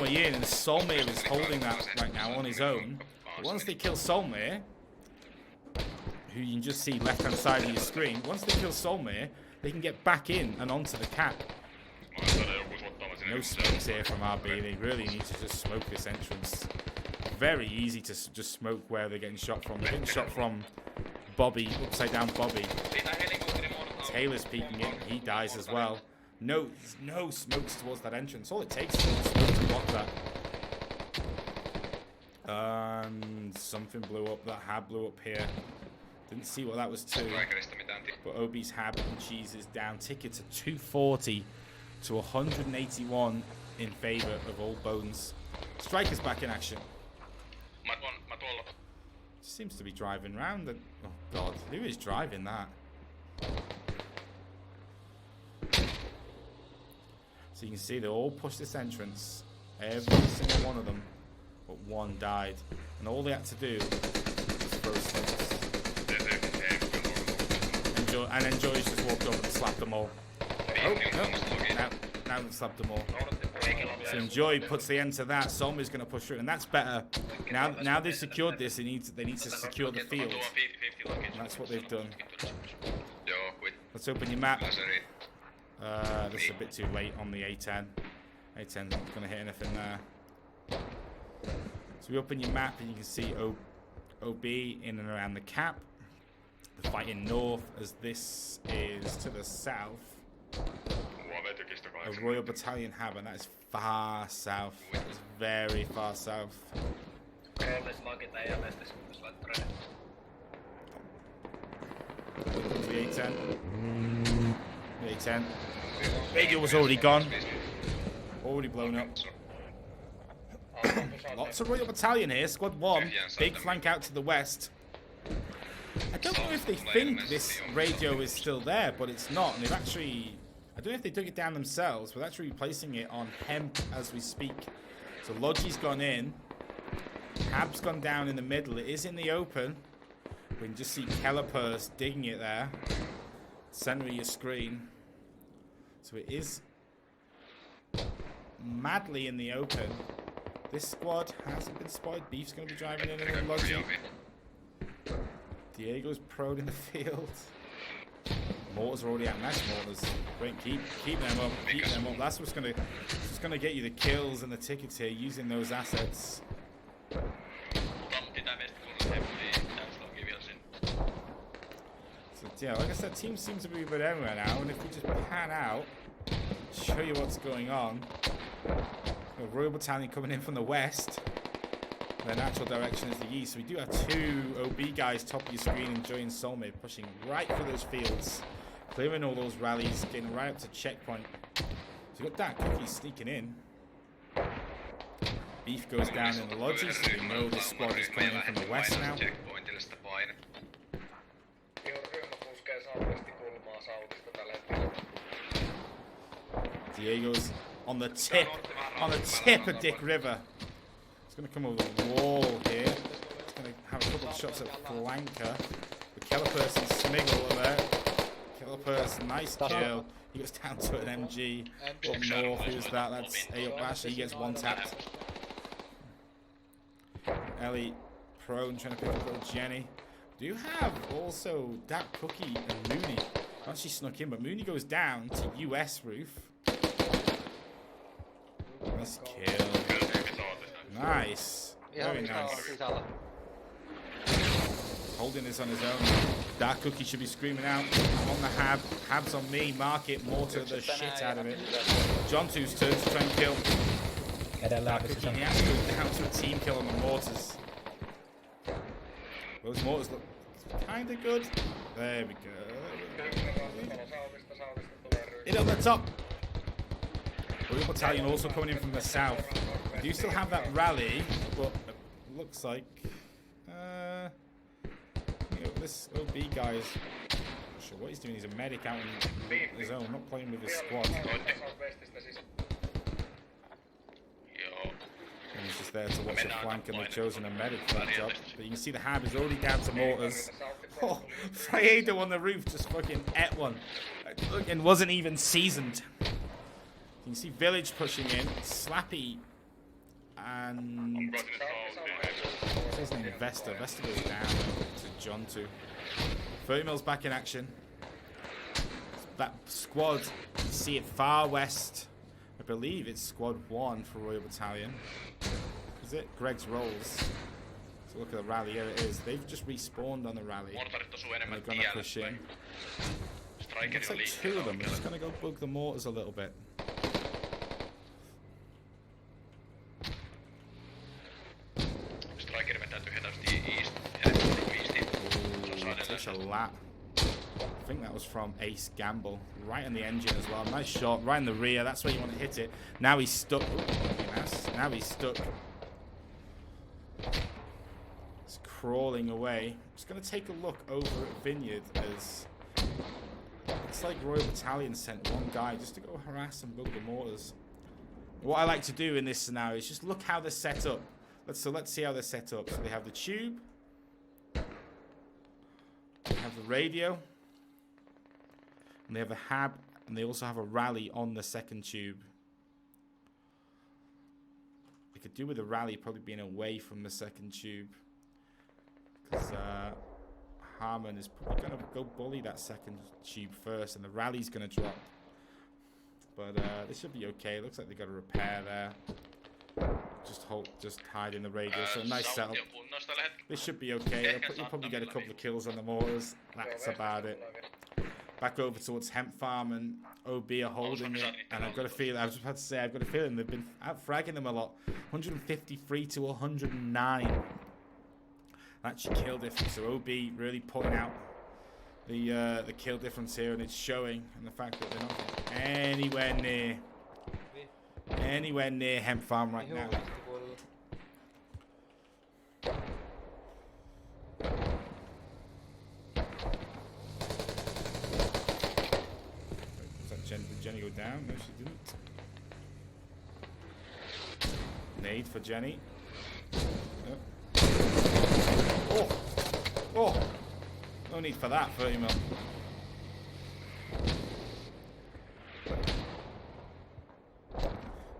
way in, and Solmir is holding that right now on his own. But once they kill Solmir, who you can just see left-hand side of your screen, once they kill Solmir, they can get back in and onto the cap. No smokes here from RB. They really need to just smoke this entrance. Very easy to just smoke where they're getting shot from. They're getting shot from Bobby, upside down Bobby. Taylor's peeking in. He dies as well. No smokes towards that entrance. All it takes is a smoke to block that. Something blew up. That hab blew up here. Didn't see what that was too. But OB's hab and cheese is down. Tickets are 240 to 181 in favor of Old Bones. Striker's back in action. Seems to be driving round. And, oh god, who is driving that? So you can see they all pushed this entrance. Every single one of them, but one died. And all they had to do was throw smokes. And then Joyce just walked over and slapped them all. Oh, no. Now they've slapped them all. So Enjoy puts the end to that. Solmir's going to push through, and that's better. Now they've secured this, they need to secure the field. And that's what they've done. Let's open your map. This is a bit too late on the A10. A10's not going to hit anything there. So we open your map, and you can see OB in and around the cap. The fighting north, as this is to the south. A Royal Battalion hab, and that is far south. It's very far south. The A10. The A10. Radio was already gone. Already blown up. Lots of Royal Battalion here. Squad 1. Big flank out to the west. I don't know if they think this radio is still there, but it's not. And they've actually... I don't know if they took it down themselves, but actually replacing it on hemp as we speak. So Logi's gone in. Hab's gone down in the middle. It is in the open. We can just see Kellerpurse digging it there. Center of your screen. So it is madly in the open. This squad hasn't been spotted. Beef's going to be driving in with Logi. Diego's prone in the field. Mortars are already out. Nice mortars. Great, keep them up. Keep them up. That's what's gonna get you the kills and the tickets here, using those assets. So yeah, like I said, teams seem to be a bit everywhere now, and if we just pan out, show you what's going on. A Royal Battalion coming in from the west. Their natural direction is the east. So we do have two OB guys top of your screen, enjoying Solmir, pushing right through those fields, clearing all those rallies, getting right up to checkpoint. So you got that Cookie sneaking in. Beef goes down in the lodges, so we know this squad is coming in from the west now. Diego's on the tip of Dick River. He's going to come over the wall here. He's going to have a couple of shots at flanker. But Kellerpurse and Smiggle over there. Kellerpurse, nice kill. He goes down to an MG. Up north, who's that? That's A up Bash. He gets one tapped. Ellie prone, trying to pick up little Jenny. Do you have also Dat Cookie and Mooney? Actually snuck in, but Mooney goes down to US roof. Nice kill. Nice. Very nice. Holding this on his own. Dark Cookie should be screaming out. I'm on the Hab. Hab's on me. Mark it. Mortar the shit out of it. John 2's turn to try and kill. Dark Cookie. He has to go down to a team kill on the mortars. Those mortars look kind of good. There we go. In on the top. Royal Battalion also coming in from the south. I do still have that rally, but it looks like this OB guy is not sure what he's doing. He's a medic out on his own, not playing with his squad. And he's just there to watch the flank, and they've chosen a medic for that job. But you can see the Hab is already down to mortars. Oh, Friedo on the roof just fucking ate one. And wasn't even seasoned. You can see Village pushing in, Slappy, and what's his name? Vesta. Vesta goes down to John 2. 30 mils back in action. That squad, you see it far west. I believe it's squad 1 for Royal Battalion. Is it? Greg's rolls. So look at the rally. Here it is. They've just respawned on the rally. And they're going to push in. Looks like 2 of them. They're just going to go bug the mortars a little bit. Takes a lap. I think that was from Ace Gamble. Right in the engine as well. Nice shot. Right in the rear. That's where you want to hit it. Now he's stuck. Ooh, now he's stuck. He's crawling away. Just going to take a look over at Vineyard as it's like Royal Battalion sent one guy just to go harass and build the mortars. What I like to do in this scenario is just look how they're set up. Let's see how they're set up. So they have the tube. They have the radio. And they have a Hab. And they also have a rally on the second tube. They could do with a rally probably being away from the second tube. Because Harmon is probably going to go bully that second tube first. And the rally's going to drop. But this should be okay. Looks like they got a repair there. Just hide in the radio. So nice setup. This should be okay. You'll probably get a couple of kills on the mortars. That's about it. Back over towards Hemp Farm, and OB are holding it. And I've got a feeling, I was about to say, I've got a feeling they've been out fragging them a lot. 153 to 109. That's your kill difference. So OB really pulling out the kill difference here, and it's showing in the fact that they're not anywhere near Hemp Farm right now. Did Jenny go down? No, she didn't. Nade for Jenny. Yep. Oh! No need for that, 30 mil.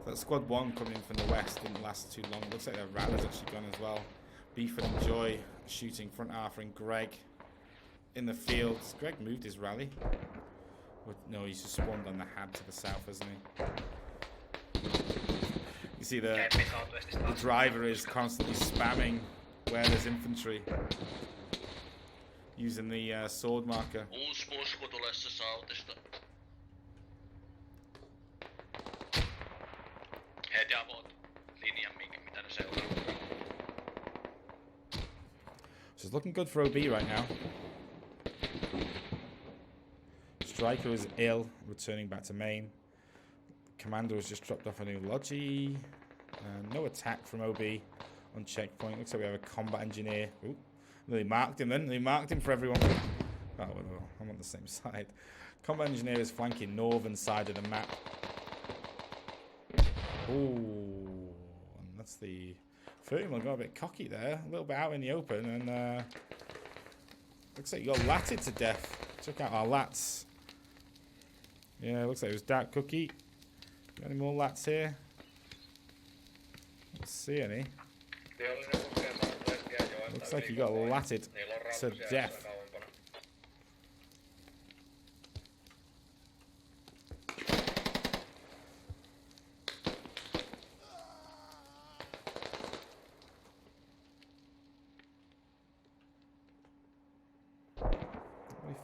That squad 1 coming in from the west didn't last too long. Looks like their rally's actually gone as well. Beeford and Joy shooting front Arthur and Greg in the fields. Greg moved his rally. No, he's just spawned on the Hab to the south, hasn't he? You see the driver is constantly spamming where there's infantry. Using the sword marker. So it's looking good for OB right now. Striker is ill, returning back to main. Commander has just dropped off a new Logi. No attack from OB on checkpoint. Looks like we have a combat engineer. Ooh, they marked him then. They marked him for everyone. Oh, well, I'm on the same side. Combat engineer is flanking northern side of the map. Ooh, and that's the 30 got a bit cocky there. A little bit out in the open, and looks like you got latted to death. Check out our lats. Yeah, looks like it was Dark Cookie. Got any more lats here? Let's see any. Looks like he got latted to death.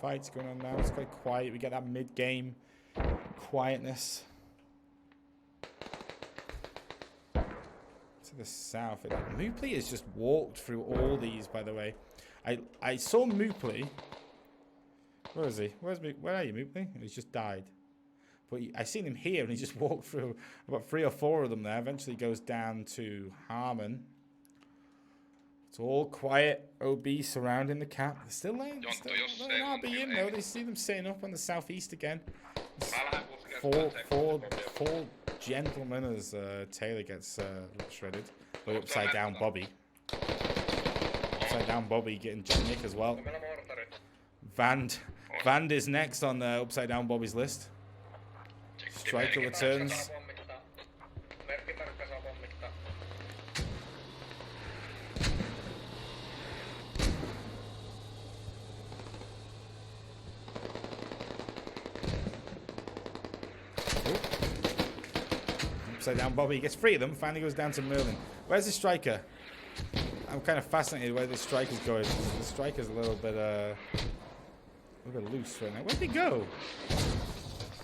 Fights going on now. It's quite quiet. We get that mid-game quietness. To the south. Moopley has just walked through all these, by the way. I saw Moopley. Where is he? Where are you, Moopley? He's just died. But I seen him here, and he just walked through about 3 or 4 of them there. Eventually goes down to Harmon. It's all quiet. OB surrounding the cap. They're still laying. They're not being though. They see them sitting up on the southeast again. Four gentlemen as Taylor gets shredded. But upside down Bobby. Upside down Bobby getting Nick as well. Vand is next on upside down Bobby's list. Striker returns. Upside down Bobby gets 3 of them. Finally goes down to Merlin. Where's the striker? I'm kind of fascinated where the striker's going. The striker's a little bit loose right now. Where'd he go?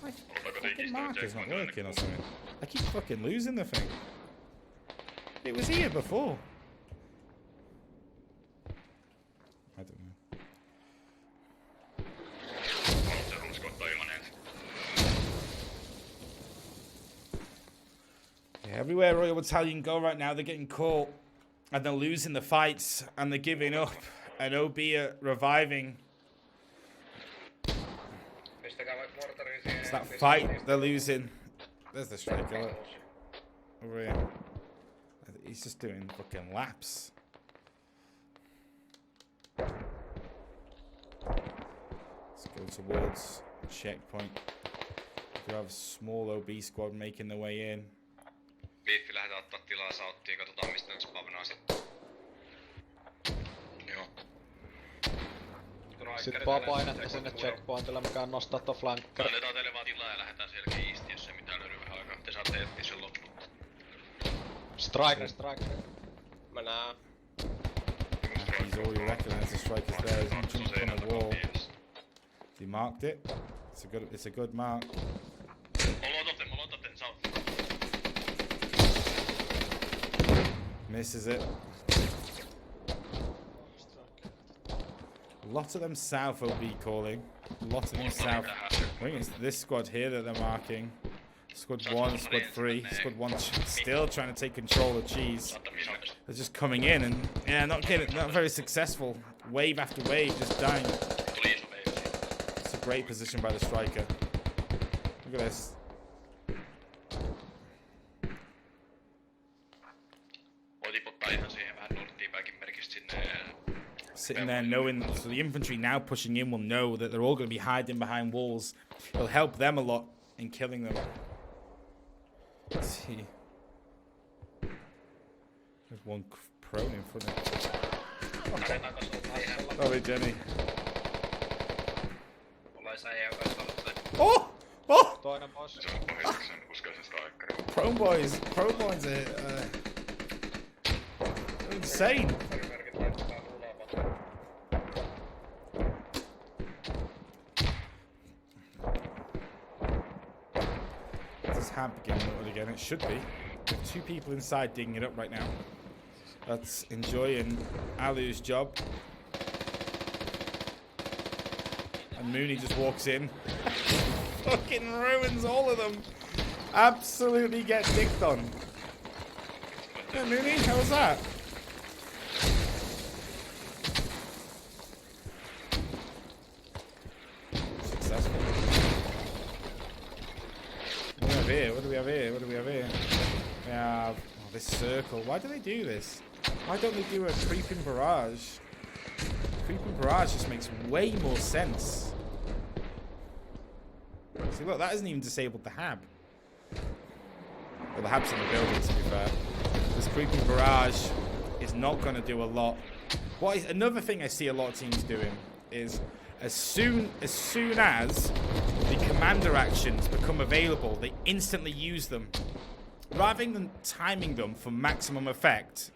My fucking marker's not working or something. I keep fucking losing the thing. It was here before. I don't know. Everywhere Royal Battalion go right now, they're getting caught. And they're losing the fights. And they're giving up. And OB are reviving. It's that fight they're losing. There's the striker. Look. Over here. He's just doing fucking laps. Let's go towards checkpoint. We have a small OB squad making their way in. Biiffi lähdetään ottaa tilaa sauttiin, katsotaan mistä ne spavnaa sitten. Joo. Sitten vaan painatte sinne checkpointille, mikä on nostaa tuon flankkeri. Annetaan teille vaan tilaa ja lähdetään sielläkin eastiin, jos ei mitään löydy vähän aikaa. Te saatte etsiä sen loppuun. Striker. Mä näen. He's already recognized the striker's there. He's jumped on the wall. He marked it. It's a good mark. Molotov them south. Misses it. Lots of them south will be calling. Lots of them south. I think it's this squad here that they're marking. Squad 1, Squad 3. Squad 1 still trying to take control of Cheese. They're just coming in and yeah, not very successful. Wave after wave just dying. It's a great position by the striker. Look at this. Sitting there knowing, so the infantry now pushing in will know that they're all going to be hiding behind walls. It'll help them a lot in killing them. Let's see. There's one prone in front of him. Sorry, Jenny. Oh! Oh! Prone boys are insane. Begin again. It should be. We have 2 people inside digging it up right now. That's enjoying Alu's job. And Mooney just walks in. Fucking ruins all of them. Absolutely get dicked on. Yeah, Mooney, how was that? Successful. What do we have here? We have this circle. Why do they do this? Why don't they do a creeping barrage? Creeping barrage just makes way more sense. See, look, that hasn't even disabled the hab. Well, the hab's in the building, to be fair. This creeping barrage is not going to do a lot Another thing I see a lot of teams doing is as soon as the commander actions become available, they instantly use them. Rather than timing them for maximum effect,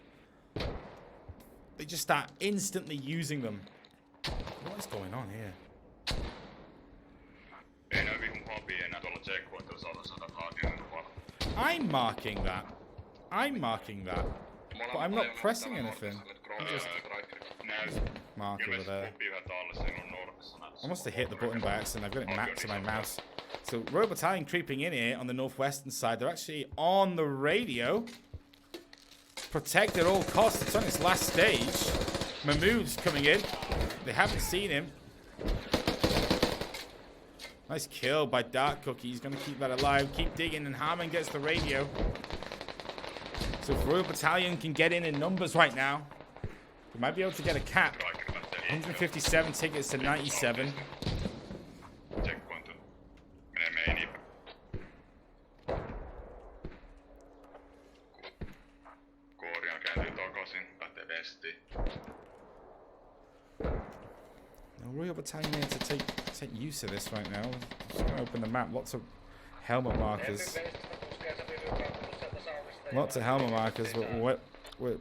they just start instantly using them. What is going on here? I'm marking that. But I'm not pressing anything. I'm just mark over there. I must have hit the button by accident. I've got it mapped to my mouse. So Royal Battalion creeping in here on the northwestern side. They're actually on the radio. Protect at all costs. It's on its last stage. Mahmood's coming in. They haven't seen him. Nice kill by Dark Cookie. He's going to keep that alive. Keep digging, and Harmon gets the radio. So if Royal Battalion can get in numbers right now, they might be able to get a cap. 157 tickets to 97. Now Royal Battalion need to take use of this right now. Just going to open the map. Lots of helmet markers. Lots of helmet markers. We're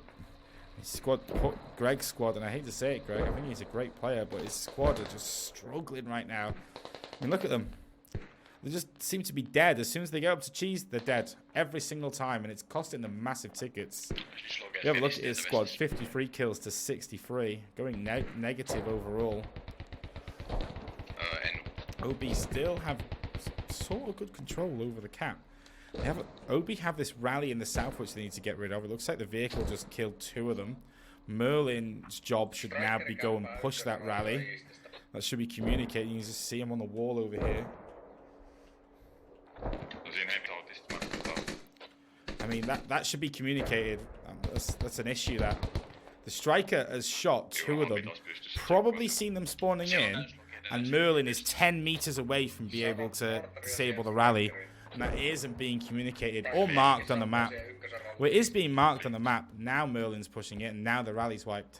Greg's squad, and I hate to say it, Greg, I think he's a great player, but his squad are just struggling right now. I mean, look at them. They just seem to be dead. As soon as they get up to cheese, they're dead. Every single time, and it's costing them massive tickets. You have a look at his squad. 53 kills to 63. Going negative overall. OB still have sort of good control over the cap. OB have this rally in the south which they need to get rid of. It looks like the vehicle just killed 2 of them. Merlin's job should now be go and push that rally. That should be communicating. You just see him on the wall over here. I mean, that should be communicated. That's an issue. That the striker has shot 2 of them, probably seen them spawning in, and Merlin is 10 meters away from being able to disable the rally. And that isn't being communicated or marked on the map. Well, it is being marked on the map. Now Merlin's pushing it, and now the rally's wiped.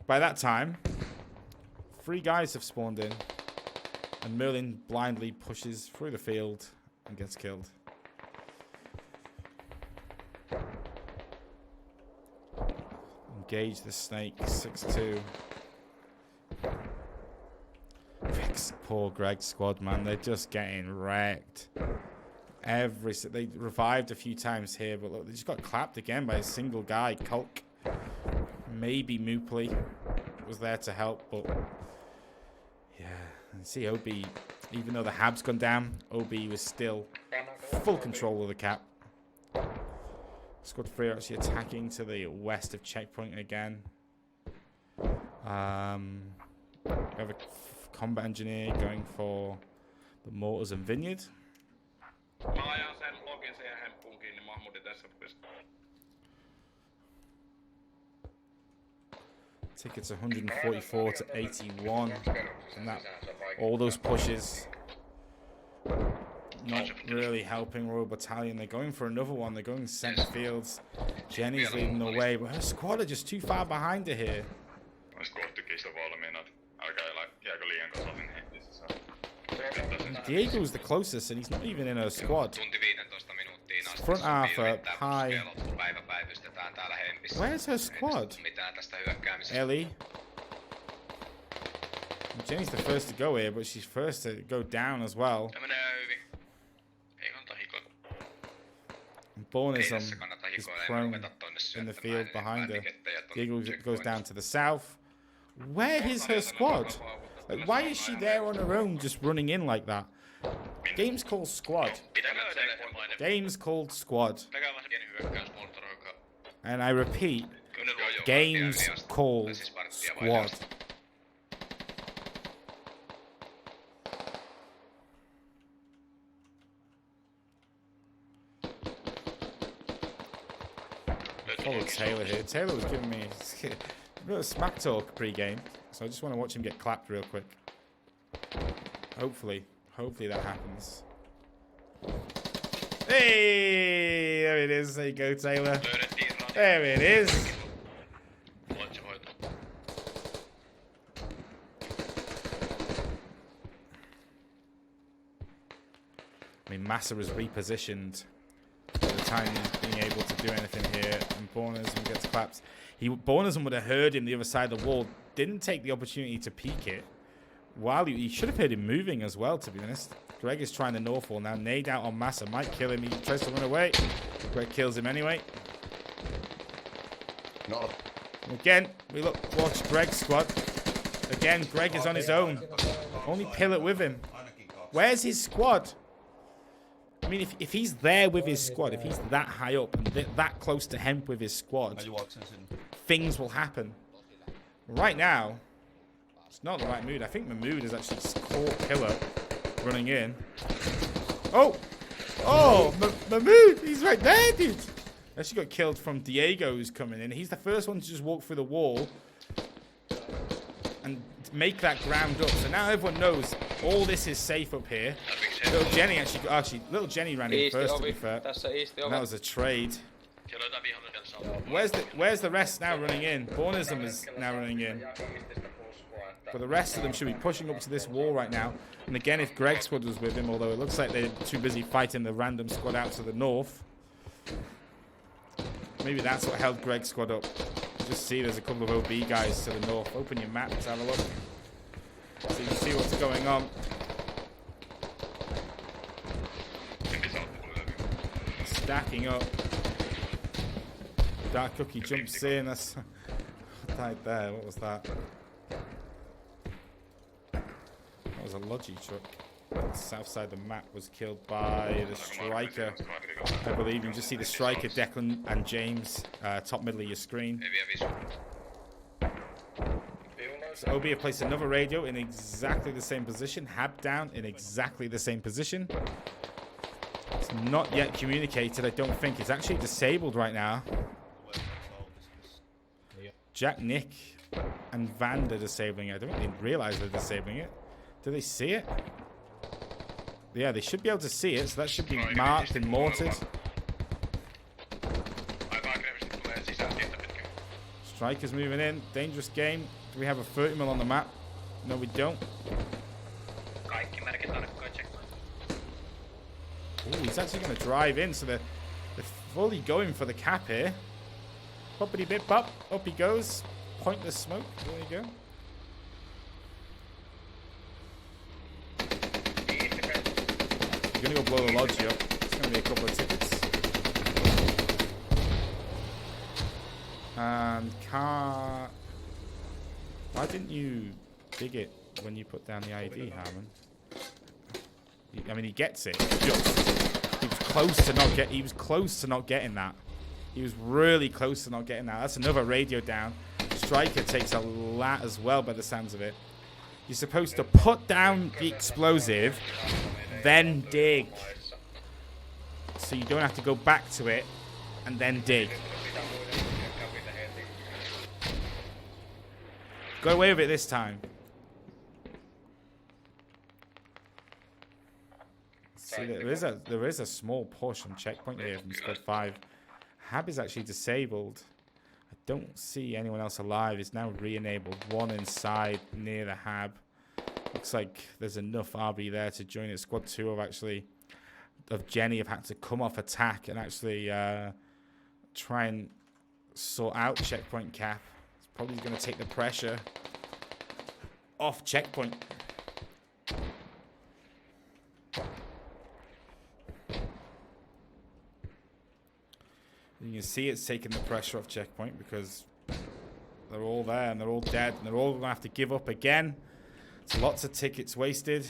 By that time, 3 guys have spawned in, and Merlin blindly pushes through the field and gets killed. Engage the snake, 6-2. Poor Greg's squad, man. They're just getting wrecked. They revived a few times here, but look, they just got clapped again by a single guy. Kulk. Maybe Moopley was there to help, but yeah. And see OB, even though the Hab's gone down, OB was still full control of the cap. Squad 3 are actually attacking to the west of checkpoint again. We have a combat engineer going for the mortars and vineyard. Tickets 144 to 81, and that all those pushes not really helping Royal Battalion. They're going for another one. They're going centre fields. Jenny's leading the way, but her squad are just too far behind her here. Diego's the closest, and he's not even in her squad. Front half up high. Where's her squad? Ellie. Jenny's the first to go here, but she's first to go down as well. Born is prone in the field behind her. Diego goes down to the south. Where is her squad? Like, why is she there on her own just running in like that? Game's called squad. Game's called squad. And I repeat, game's called squad. Follow Taylor here. Taylor was giving me a bit of smack talk pre-game, so I just want to watch him get clapped real quick. Hopefully that happens. Hey, there it is. There you go, Taylor. There it is. mean, Massa is repositioned by the time he's being able to do anything here. And Bornism gets clapped. Bornism would have heard him the other side of the wall. Didn't take the opportunity to peek it. While he should have heard him moving as well, to be honest. Greg is trying the north wall now. Nade out on Massa. Might kill him. He tries to run away. Greg kills him anyway. No. Again, watch Greg's squad. Again, Greg is on his own. Only Pilot with him. Where's his squad? I mean, if he's there with his squad, if he's that high up and that close to Hemp with his squad, things will happen. Right now, it's not the right mood. I think Mahmood has actually caught Pilot running in. Oh! Oh! Mahmood! He's right there, dude! Actually got killed from Diego, who's coming in. He's the first one to just walk through the wall and make that ground up. So now everyone knows all this is safe up here. Little Jenny little Jenny ran in first, to be fair. And that was a trade. Where's the rest now running in? Bornism is now running in. But the rest of them should be pushing up to this wall right now. And again, if Greg's squad was with him, although it looks like they're too busy fighting the random squad out to the north. Maybe that's what held Greg's squad up. Just see there's a couple of OB guys to the north. Open your map to have a look. So you can see what's going on. Stacking up. Dark Cookie jumps in. That's died there. What was that? That was a Logi truck. The south side of the map was killed by the Striker. I believe you can just see the Striker, Declan and James, top middle of your screen. So OB have placed another radio in exactly the same position. Hab down in exactly the same position. It's not yet communicated, I don't think. It's actually disabled right now. Jack, Nick, and Van are disabling it. I don't think they realize they're disabling it. Do they see it? Yeah, they should be able to see it, so that should be marked and mortared. Striker's moving in. Dangerous game. Do we have a 30 mil on the map? No, we don't. Oh, he's actually going to drive in, so they're fully going for the cap here. Poppity bip pop. Up he goes. Pointless smoke. There you go. You're going to go blow the Logi up. It's going to be a couple of tickets. And car. Why didn't you dig it when you put down the ID, Harmon? I mean, he gets it. He was close to not get. He was close to not getting that. He was really close to not getting that. That's another radio down. Striker takes a lot as well, by the sounds of it. You're supposed to put down the explosive, then dig. So you don't have to go back to it and then dig. Got away with it this time. See, there is a small push on checkpoint here from squad 5. Hab is actually disabled. I don't see anyone else alive. It's now re-enabled. One inside near the Hab. Looks like there's enough RB there to join it. Squad 2 of Jenny have had to come off attack and actually try and sort out checkpoint cap. It's probably going to take the pressure off checkpoint. You can see it's taking the pressure off checkpoint because they're all there and they're all dead and they're all going to have to give up again. It's lots of tickets wasted.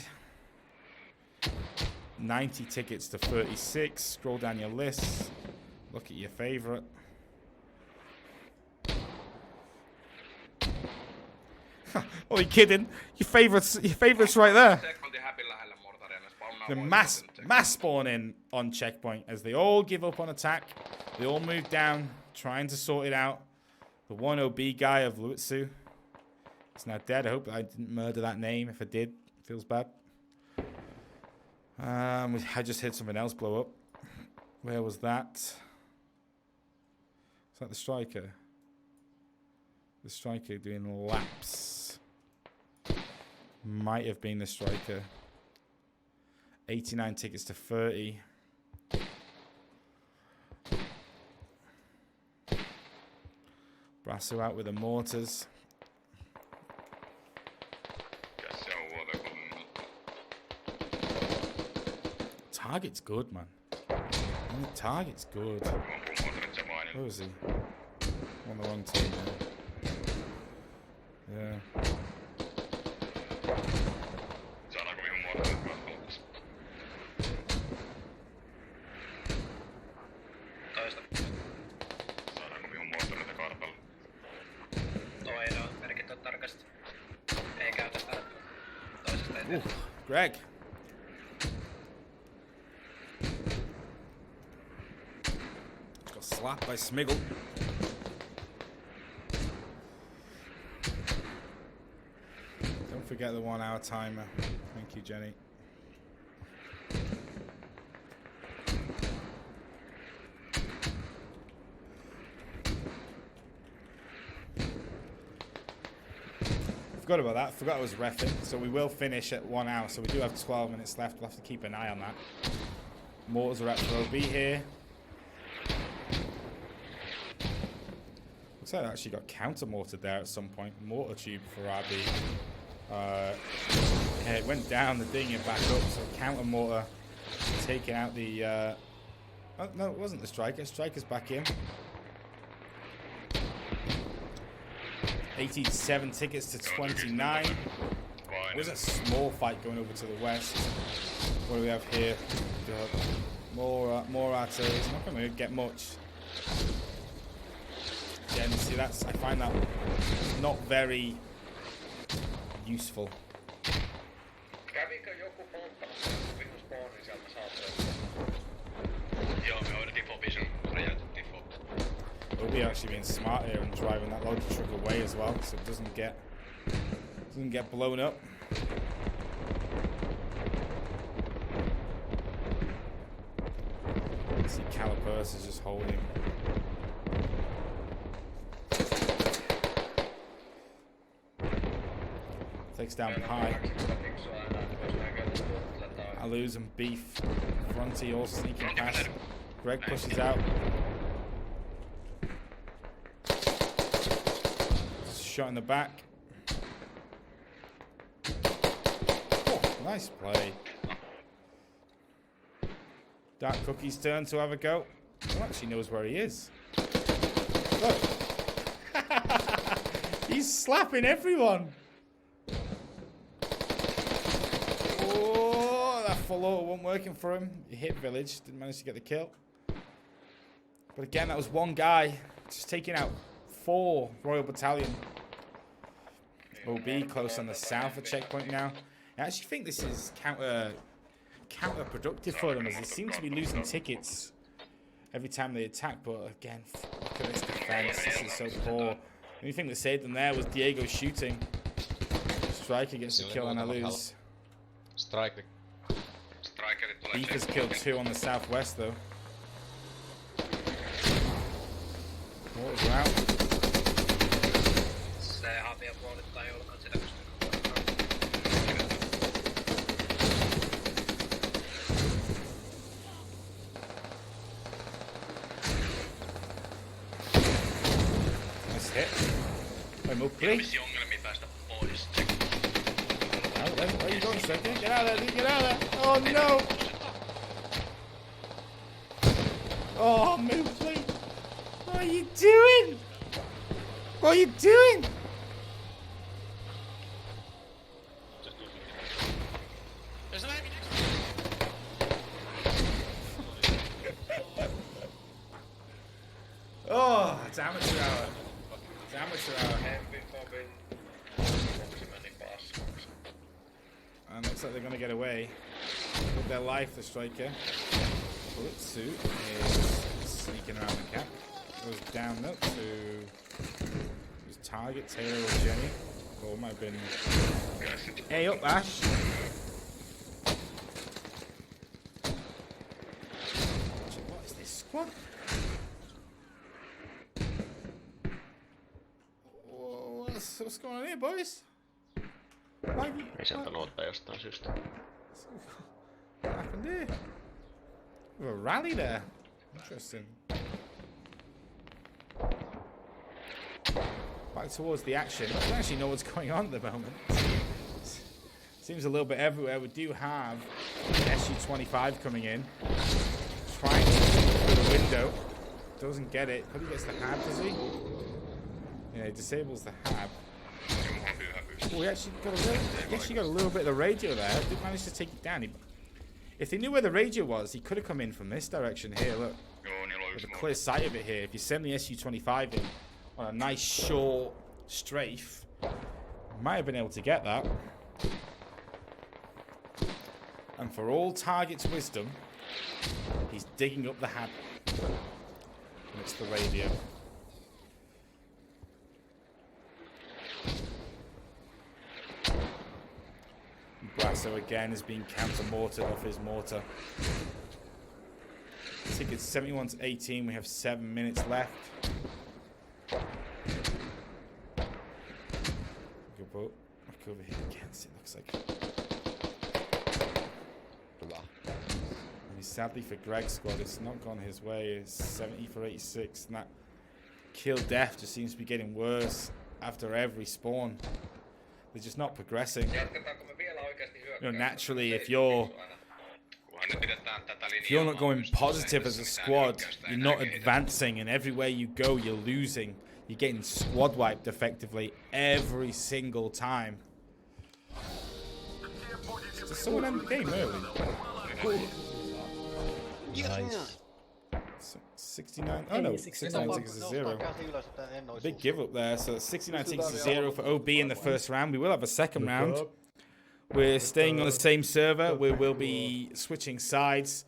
90 tickets to 36. Scroll down your list. Look at your favorite. Oh, you kidding? Your favorites right there. The mass spawning on checkpoint as they all give up on attack. They all move down, trying to sort it out. The one OB guy of Luitsu is now dead. I hope I didn't murder that name. If I did, it feels bad. I just heard something else blow up. Where was that? Is that the Striker? The Striker doing laps. Might have been the Striker. 89 tickets to 30. Brasso out with the mortars. Target's good, man. Target's good. Where is he? On the wrong team. Yeah. Ooh, Greg. Got slapped by Smiggle. Don't forget the 1 hour timer. Thank you, Jenny. Forgot about that. Forgot I was reffing. So we will finish at 1 hour. So we do have 12 minutes left. We'll have to keep an eye on that. Mortars are at for OB here. Looks like I actually got counter mortared there at some point. Mortar tube for RB. Yeah, it went down the thing and back up. So counter mortar taking out the. Oh, no, it wasn't the striker. Striker's back in. 87 tickets to 29. There's a small fight going over to the west. What do we have here? More artillery. It's not going to get much. Again, see, that's, I find that not very useful. Kävikö joku polttamassa vitus spawnin sieltä saatoin? Joo, me hoidettiin Fobision. Räjäytettiin Fob. Obi actually being smart here and driving that load truck away as well, so it doesn't get blown up. See, Calipers is just holding. Takes down Pie. I lose and Beef. Fronty all sneaking past. Greg pushes out. Shot in the back. Oh, nice play. Dark Cookie's turn to have a go. He actually knows where he is. Look. He's slapping everyone. Oh, that full auto wasn't working for him. He hit Village, didn't manage to get the kill. But again, that was one guy just taking out 4 Royal Battalion. OB close on the south of checkpoint now. I actually think this is counterproductive for them, as they seem to be losing tickets every time they attack. But again, look at this defense. This is so poor. The only thing that saved them there was Diego shooting. Striker gets the kill and I lose. Striker. Beef has killed 2 on the southwest though. Mortars are out. Nice hit. I'm up, please. Where are you going, Striker? Get out of there, get out of there. Oh no! Oh, move, please. What are you doing? What are you doing? There's an enemy next Oh, it's amateur hour. It's amateur hour. And looks like they're going to get away with their life, the striker. Bullet suit is sneaking around the cap. Goes down up to his target, Taylor or Jenny. Or it might have been. Hey, up, Ash. What is this squad? What's going on here, boys? Ei sieltä luottaa jostain syystä. happened here? We have a rally there. Interesting. Back towards the action. I don't actually know what's going on at the moment. Seems a little bit everywhere. We do have SU-25 coming in. Trying to through the window. Doesn't get it. Probably gets the hab, does he? Yeah, he disables the hab. Oh, he actually got a little bit of the radio there. Did manage to take it down. If they knew where the radio was, he could have come in from this direction here. Look. With a clear sight of it here. If you send the SU-25 in on a nice short strafe, might have been able to get that. And for all targets' wisdom, he's digging up the hab. And it's the radio. Brasso again is being counter-mortared off his mortar. I think it's 71 to 18. We have 7 minutes left. Good boat. Look over here against it, looks like. I mean, sadly for Greg's squad, it's not gone his way. It's 70 for 86. And that kill death just seems to be getting worse after every spawn. They're just not progressing. You know, naturally, if you're not going positive as a squad, you're not advancing, and everywhere you go, you're losing. You're getting squad wiped effectively every single time. Did someone end the game early? Nice. 69. Oh no, 69 tickets to 0. Big give up there. So 69 tickets to 0 for OB in the first round. We will have a second round. We're staying on the same server. We will be switching sides.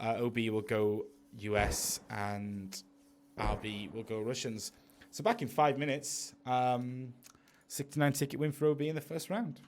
OB will go US and RB will go Russians. So back in 5 minutes. 69 ticket win for OB in the first round.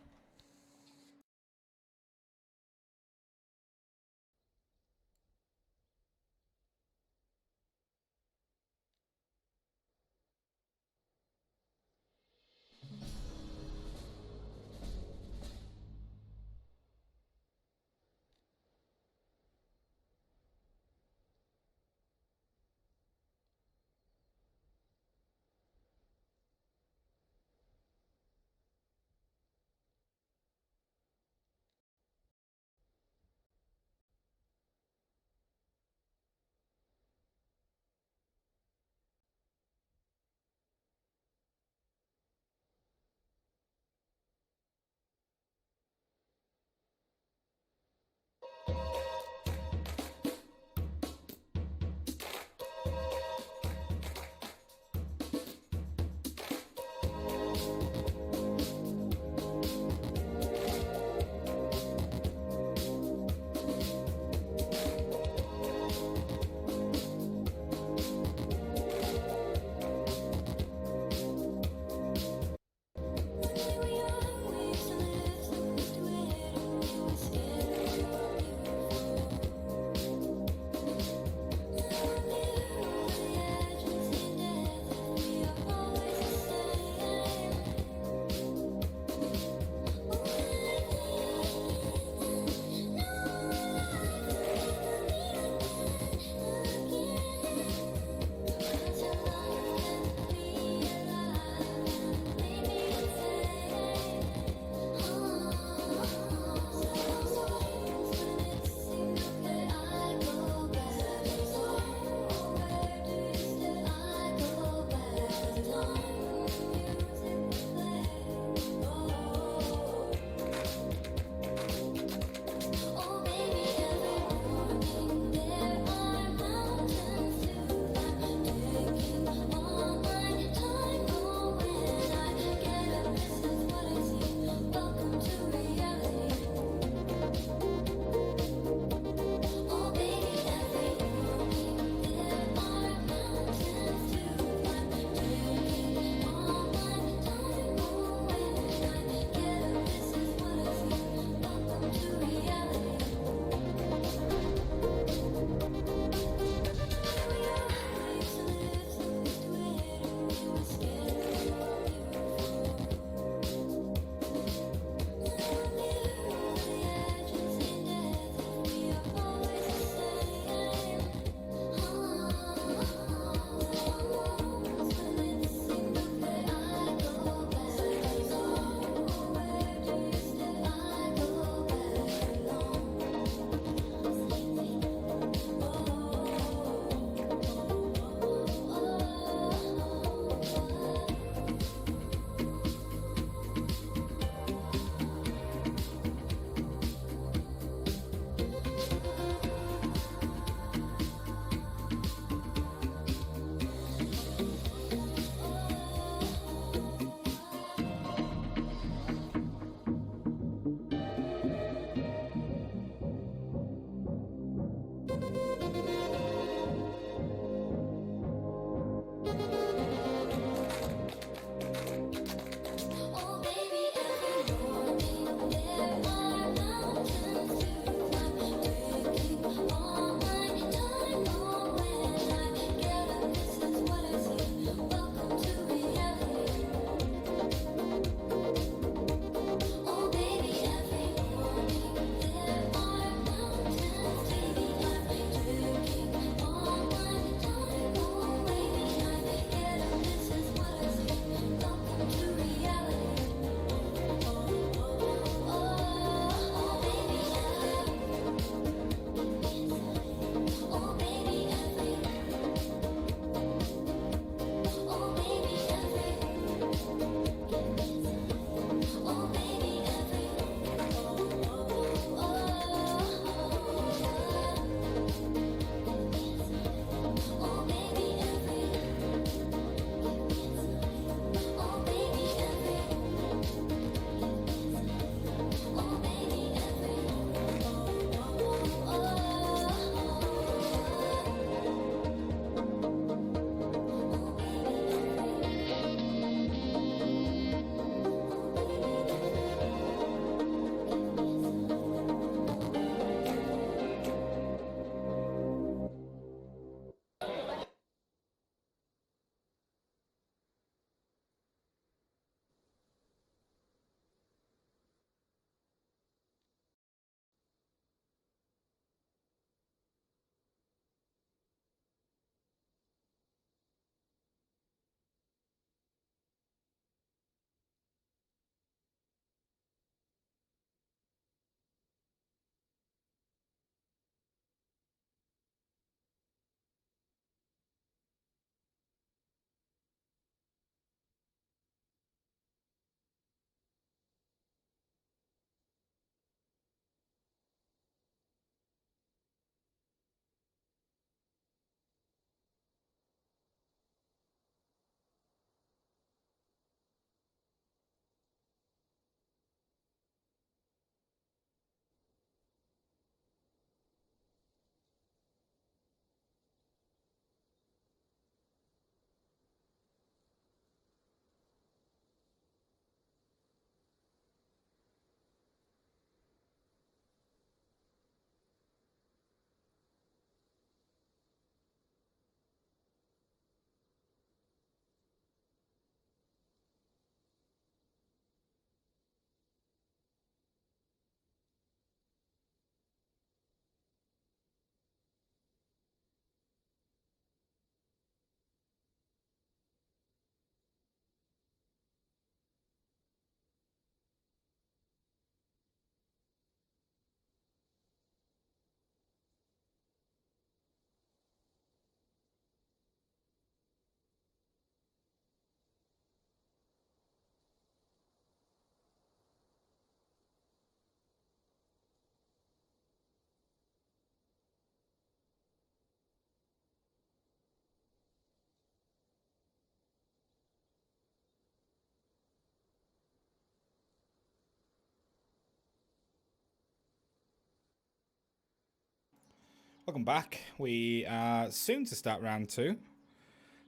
Welcome back. We are soon to start round 2.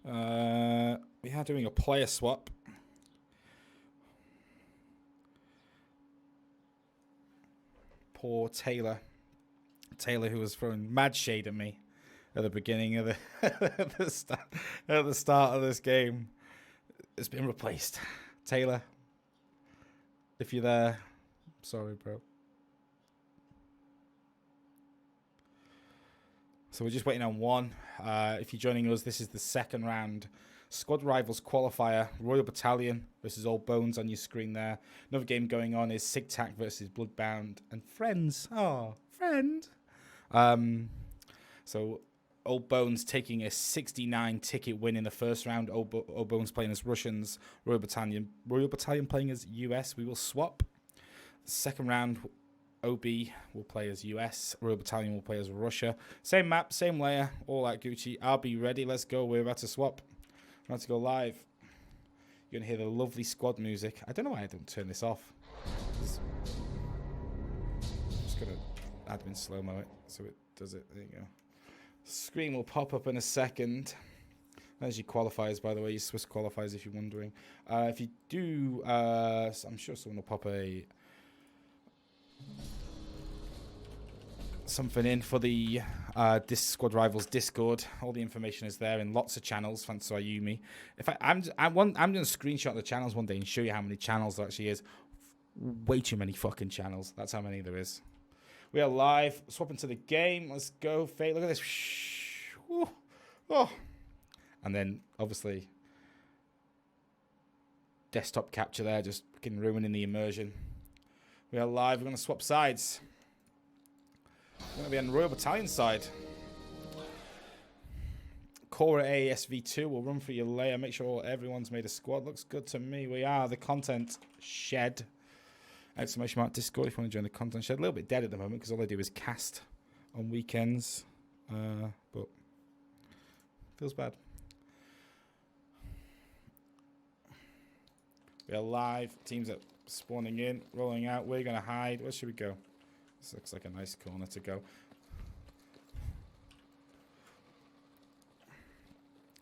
We are doing a player swap. Poor Taylor. Taylor, who was throwing mad shade at me at the beginning of the start of this game, has been replaced. Taylor, if you're there, sorry, bro. So we're just waiting on one. If you're joining us, this is the second round. Squad Rivals qualifier. Royal Battalion versus Old Bones on your screen there. Another game going on is SigTac versus Bloodbound and Friends. Oh, friend. So Old Bones taking a 69 ticket win in the first round. Old Bones playing as Russians. Royal Battalion playing as US. We will swap. Second round, OB will play as US. Royal Battalion will play as Russia. Same map, same layer, all that Gucci. I'll be ready. Let's go. We're about to swap. We're about to go live. You're going to hear the lovely squad music. I don't know why I don't turn this off. I'm just going to admin slow-mo it so it does it. There you go. Screen will pop up in a second. There's your qualifiers, by the way, your Swiss qualifiers, if you're wondering. If you do, I'm sure someone will pop something in for the Squad Rivals Discord. All the information is there in lots of channels. Thanks to Ayumi. I'm going to screenshot the channels one day and show you how many channels there actually is. Way too many fucking channels. That's how many there is. We are live. Swapping to the game. Let's go, Fate. Look at this. Oh. And then, obviously, desktop capture there, just fucking ruining the immersion. We are live. We're going to swap sides. We're going to be on the Royal Battalion side. Core ASV2 will run for your layer. Make sure everyone's made a squad. Looks good to me. We are the content shed. Exclamation mark Discord if you want to join the content shed. A little bit dead at the moment because all I do is cast on weekends. But feels bad. We are live. Teams are spawning in, rolling out. We're going to hide. Where should we go? This looks like a nice corner to go.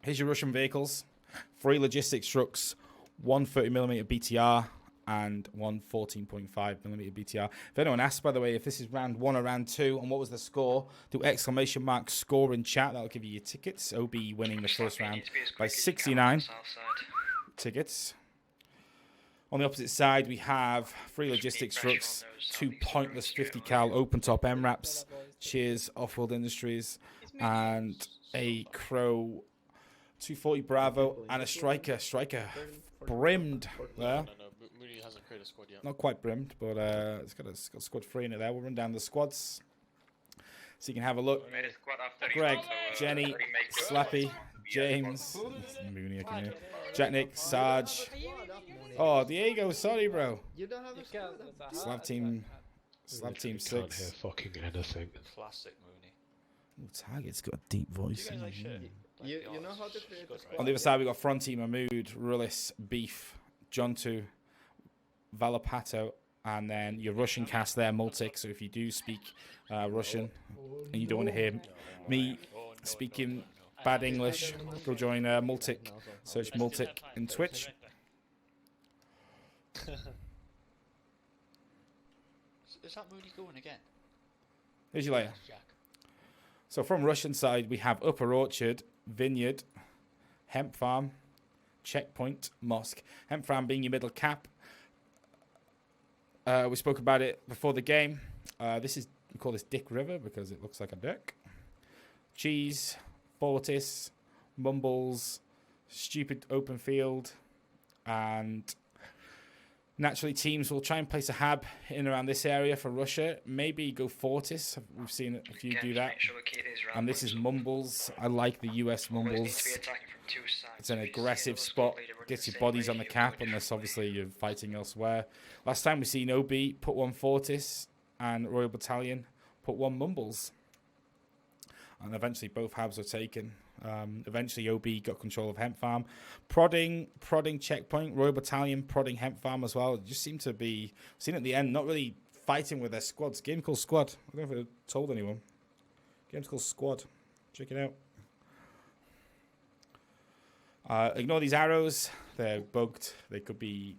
Here's your Russian vehicles. 3 logistics trucks, 1 30mm BTR, and 1 14.5mm BTR. If anyone asks, by the way, if this is round 1 or round 2, and what was the score, do exclamation mark score in chat. That'll give you your tickets. OB winning the first round by 69 tickets. On the opposite side, we have 3 logistics trucks, 2 pointless 50 cal open top MRAPs, Cheers Off-World Industries, and a Crow 240 Bravo and a Striker. Striker brimmed there. Mooney hasn't created a squad yet. Not quite brimmed, but it's got squad 3 in it there. We'll run down the squads so you can have a look. Greg, Jenny, Slappy, James, Mooney, I can hear. Jack Nick, Sarge. Oh, Diego, sorry, bro. Slav team 6. Can't hear fucking anything. Classic Mooney. Ooh, Target's got a deep voice. You know how to create a squad. On the other side, we got Front Team, Mahmood, Rullis, Beef, Jontu, Valapato, and then your Russian cast there, Multic. So if you do speak Russian and you don't want to hear me speaking bad English, go join Multic. Search Multic in Twitch. Is that Mooney going again? Here's your layer. So from Russian side, we have Upper Orchard, Vineyard, Hemp Farm, Checkpoint, Mosque. Hemp Farm being your middle cap. We spoke about it before the game. We call this Dick River because it looks like a dick. Cheese, Fortis, Mumbles, Stupid Open Field, and naturally teams will try and place a hab in around this area for Russia. Maybe go Fortis. We've seen a few do that. And this is Mumbles. I like the US Mumbles. It's an aggressive spot. Gets your bodies on the cap unless obviously you're fighting elsewhere. Last time we seen OB put 1 Fortis and Royal Battalion put 1 Mumbles. And eventually both habs were taken. Eventually OB got control of Hemp Farm. Prodding Checkpoint. Royal Battalion prodding Hemp Farm as well. It just seemed to be seen at the end, not really fighting with their squads. Game called Squad. I don't know if I told anyone. Game's called Squad. Check it out. Ignore these arrows. They're bugged. They could be...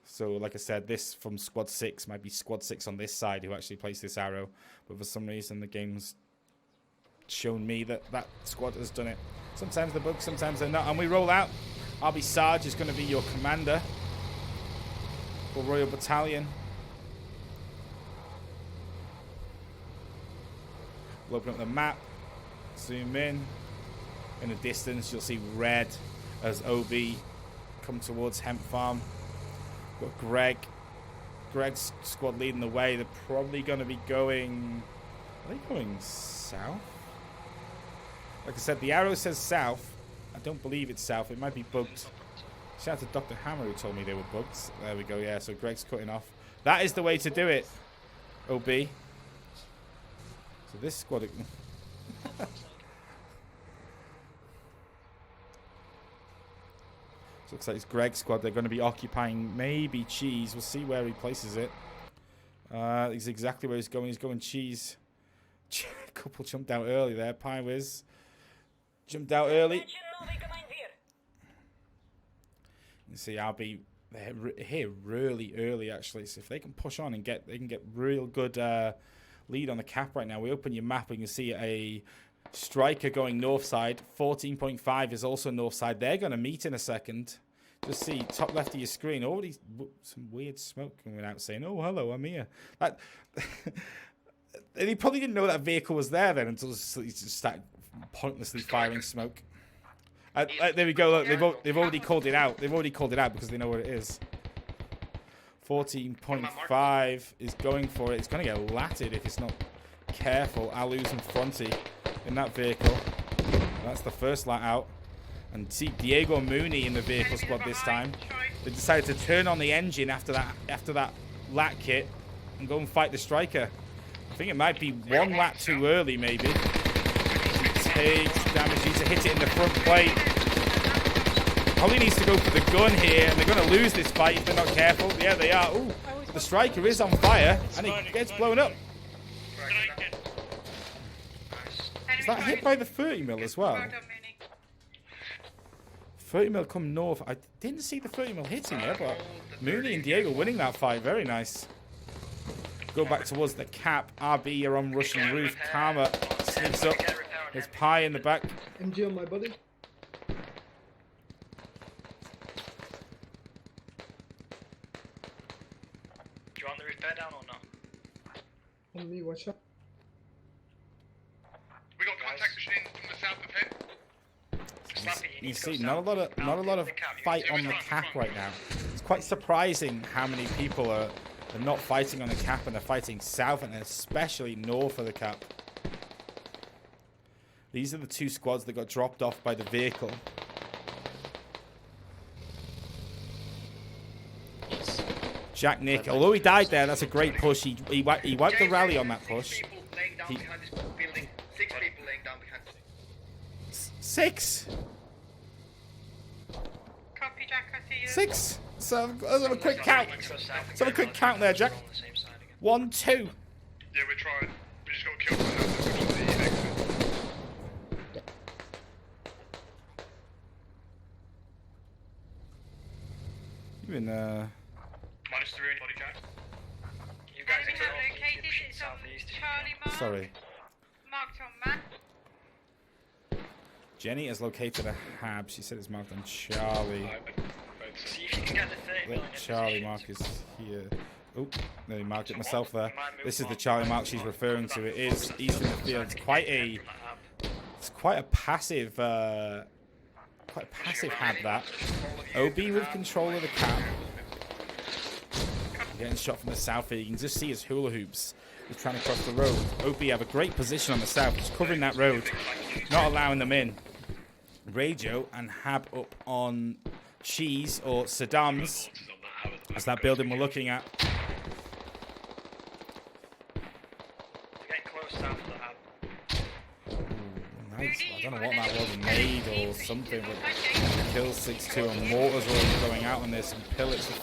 So, like I said, this from Squad 6 might be Squad 6 on this side who actually placed this arrow. But for some reason, the game's shown me that that squad has done it. Sometimes they're bugged, sometimes they're not. And we roll out. RB Sarge is going to be your commander for Royal Battalion. We'll open up the map. Zoom in. In the distance, you'll see red as OB come towards Hemp Farm. Got Greg. Greg's squad leading the way. They're probably going to be going... Are they going south? Like I said, the arrow says south. I don't believe it's south. It might be bugged. Shout out to Dr. Hammer who told me they were bugged. There we go, yeah. So Greg's cutting off. That is the way to do it, OB. So this squad... Looks like it's Greg's squad. They're going to be occupying maybe Cheese. We'll see where he places it. He's exactly where he's going. He's going Cheese. A couple jumped out early there. Pie Wiz jumped out early. You see, I'll be here really early actually. So if they can push on and they can get real good lead on the cap right now. We open your map and you see a striker going north side. 14.5 is also north side. They're going to meet in a second. Just see top left of your screen. Already some weird smoke coming out saying, "Oh, hello, I'm here." That, they probably didn't know that vehicle was there then until he just started pointlessly firing smoke. There we go. Look, they've already called it out. They've already called it out because they know what it is. 14.5 is going for it. It's going to get latted if it's not careful. Alu's and Fronty in that vehicle. That's the first lat out. And see Diego Mooney in the vehicle squad this time. They decided to turn on the engine after that lat kit and go and fight the striker. I think it might be one lat too early, maybe. He takes damage. He needs to hit it in the front plate. Probably needs to go for the gun here, and they're going to lose this fight if they're not careful. Yeah, they are. Ooh, the striker is on fire, and he gets blown up. Is that hit by the 30 mil as well? 30 mil come north. I didn't see the 30 mil hitting there, but Mooney and Diego winning that fight. Very nice. Go back towards the cap. RB, you're on Russian roof. Karma sneaks up. There's Pie in the back. MG on my body. Do you want the repair down or not? On me, watch out. We got contact machine from the south of him. You see, not a lot of fight on the cap right now. It's quite surprising how many people are not fighting on the cap and are fighting south and especially north of the cap. These are the two squads that got dropped off by the vehicle. Jack Nick, although he died there, that's a great push. He wiped the rally on that push. 6 people laying down behind. 6? Copy, Jack, I see you. 6? So let's have a quick count. Let's have a quick count there, Jack. 1, 2. Yeah, we're trying. We just got killed by the exit. Even -3 in body count. You guys Enemy are not located. It's on Charlie Mark. sorry. Marked on map. Jenny has located a hab. She said it's marked on Charlie. See if you can get the 30 million. Charlie mark is here. Oh, nearly marked it myself there. This is the Charlie mark she's referring to. It is east in the field. It's quite a passive hab that. OB with control of the cap. Getting shot from the south here. You can just see his hula hoops. He's trying to cross the road. OB have a great position on the south. He's covering that road. Not allowing them in. Radio and Hab up on Cheese or Saddam's. That's that building we're looking at. Getting close south of the hub. Nice. I don't know what that was, made or something. But kill 6-2 and mortars were going out on this. And Pillets the